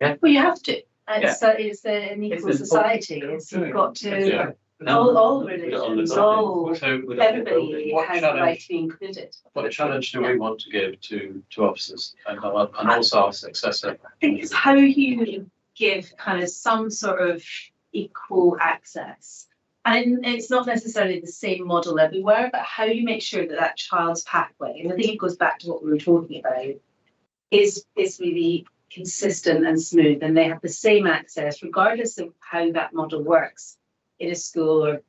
Well, you have to. It's an equal society. You've got to. All religions, everybody has the right to be included. What challenge do we want to give to officers and also our successor? I think it's how you give kind of some sort of equal access. And it's not necessarily the same model everywhere, but how you make sure that child's pathway, and I think it goes back to what we were talking about, is really consistent and smooth, and they have the same access regardless of how that model works in a school. Or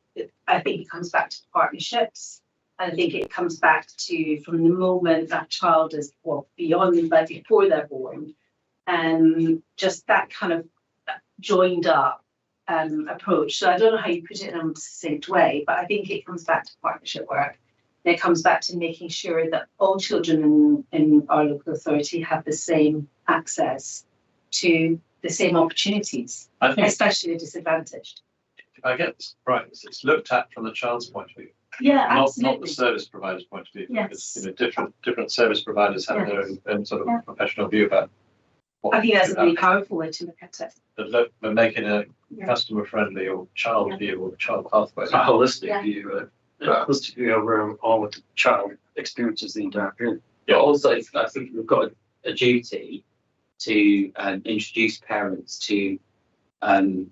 I think it comes back to partnerships, and I think it comes back to from the moment that child is beyond, like before they're born, and just that kind of joined up approach. So I don't know how you put it in a succinct way, but I think it comes back to partnership work. And it comes back to making sure that all children in our local authority have the same access to the same opportunities, especially the disadvantaged. I get this right, it's looked at from the child's point of view, Yeah, not the absolutely. service provider's point of view. Yes. Because, different service providers have their own sort Yeah. of professional view about. what I think that's a should really happen. powerful way to look at it. But look, we're making a Yeah. customer friendly or child view or child pathway. It's a holistic Yeah. view, holistic view over all what the child experiences the entire period. But also, I think we've got a duty to introduce parents to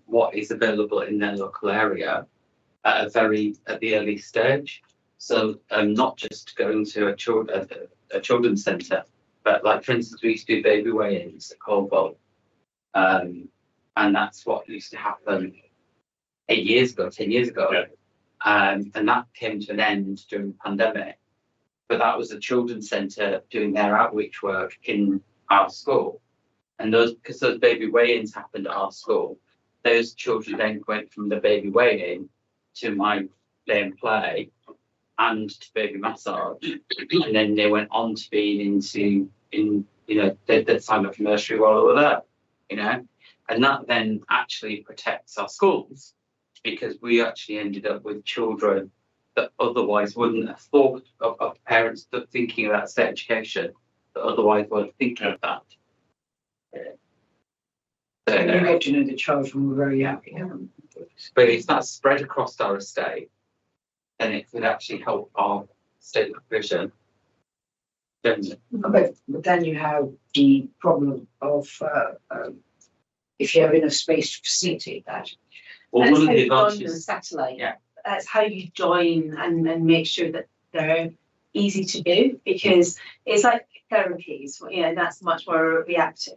what is available in their local area at the early stage. So not just going to a children's centre, but like for instance, we used to do baby weigh-ins at Colville, and that's what used to happen 8 years ago, 10 years ago, Yeah. and that came to an end during the pandemic. But that was a children's centre doing their outreach work in our school. And because those baby weigh-ins happened at our school, those children then went from the baby weigh-in to my play and play and to baby massage. And then they went on to being they signed up for nursery while they were there, And that then actually protects our schools, because we actually ended up with children that otherwise wouldn't have thought of parents that thinking about state education, that otherwise weren't thinking of that. So you get to know the child from a very young. But if that's spread across our estate, then it could actually help our state provision. But then you have the problem of if you have enough space to facilitate that. Well, That's one of how the you join the advantages, satellite. Yeah. That's how you join and make sure that they're easy to do, because it's like therapies, that's much more reactive.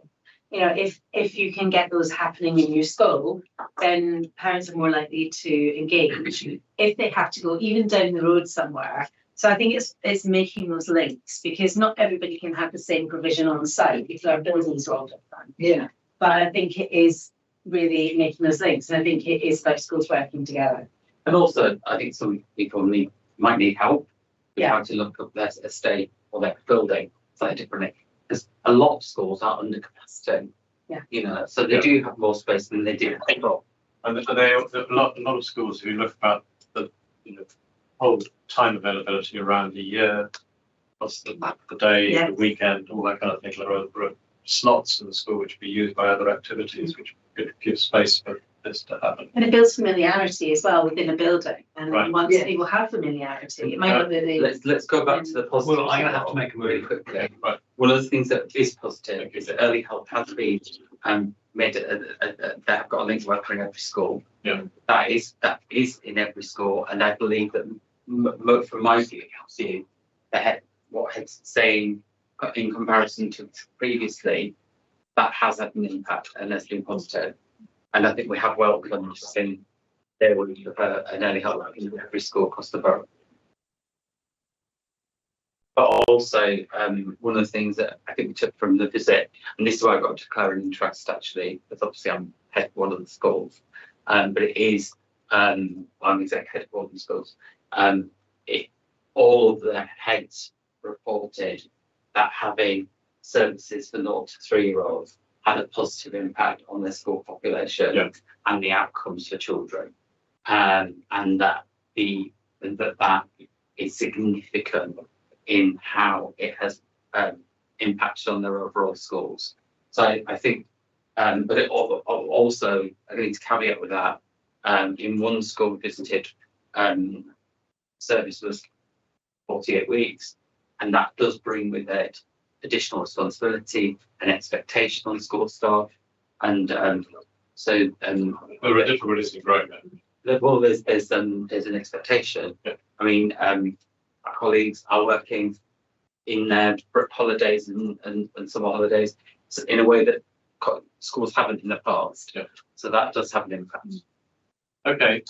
If you can get those happening in your school, then parents are more likely to engage if they have to go even down the road somewhere. So I think it's making those links, because not everybody can have the same provision on site if their buildings are all different. Yeah. But I think it is really making those links, and I think it is about schools working together. and also I think some people might need help with Yeah. how to look up their estate or their building slightly differently, because a lot of schools are under capacity. Yeah. So they do have more space than they do before. And a lot of schools, if you look about the whole time availability around the year, plus the day, Yeah. the weekend, all that kind of thing. There are slots in the school which be used by other activities, which could give space for this to happen. And it builds familiarity as well within a building. And Right. once Yeah. people have familiarity, it might not really. Let's go back to the positive. Well, I'm gonna have to make a move. really quickly. Right. One of the things that is positive is that early help has been made. They have got a link worker in every school. Yeah. That is in every school, and I believe that from my view, it helps you. What Head's saying in comparison to previously, that has had an impact and has been positive. And I think we have welcomed in there will be an early help worker in every school across the borough. But also, one of the things that I think we took from the visit, and this is why I got to declare an interest actually, because obviously I'm head of one of the schools, but it is, I'm exec head of one of the schools. All of the heads reported that having services for 0 to 3-year-olds had a positive impact on their school population. Yeah. And the outcomes for children, and that that is significant in how it has impacted on their overall schools. So I think, but it also, I need to caveat with that, in one school visited, service was 48 weeks, and that does bring with it additional responsibility and expectation on school staff, and Well, difficult isn't growing then. well, there's an expectation. Yeah. I mean, our colleagues are working in their holidays and summer holidays in a way that schools haven't in the past. Yeah. So that does have an impact. Okay,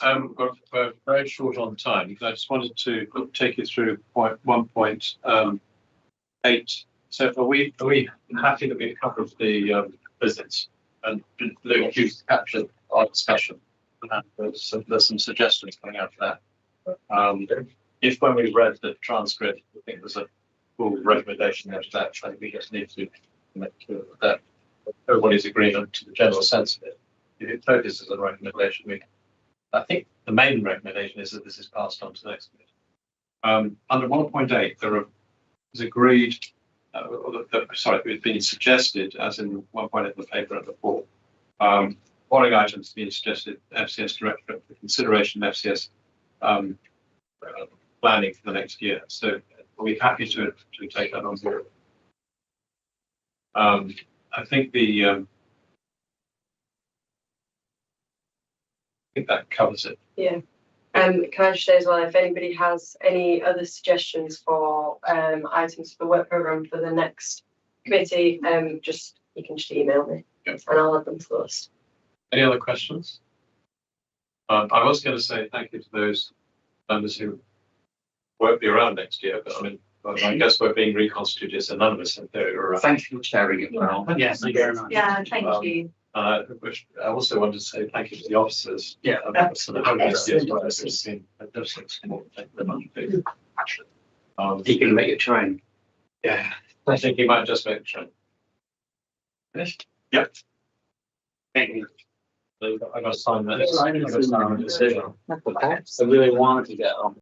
we're very short on time. I just wanted to take you through 1.8. So are we happy that we've covered the visits and Luke, you've captured our discussion? And there's some suggestions coming out of that. If when we read the transcript, I think there's a full recommendation there to that, I think we just need to make sure that everybody's agreement to the general sense of it. If it focuses on recommendation, we I think the main recommendation is that this is passed on to the next committee. Under 1.8, is agreed, it's been suggested, as in 1.8 of the paper and before. Following items have been suggested, FCS Directorate for consideration, FCS planning for the next year. So we're happy to take that on board. I think that covers it. Yeah. Can I just say as well, if anybody has any other suggestions for items for the work programme for the next committee, you can just email me and I'll add them to the list. Any other questions? I was going to say thank you to those members who won't be around next year, but I mean, I guess we're being reconstituted, so none of us in theory are around. Thank you for sharing it well. Yes, thank you very much. Yeah, thank you. I also wanted to say thank you to the officers. Yeah. For the whole next year as well. It's been a difficult support. Thank you very much. You can make your train. Yeah, I think he might just make the train. Finished? Yep. Thank you. I got to sign that. I got to sign the decision. I really wanted to get on.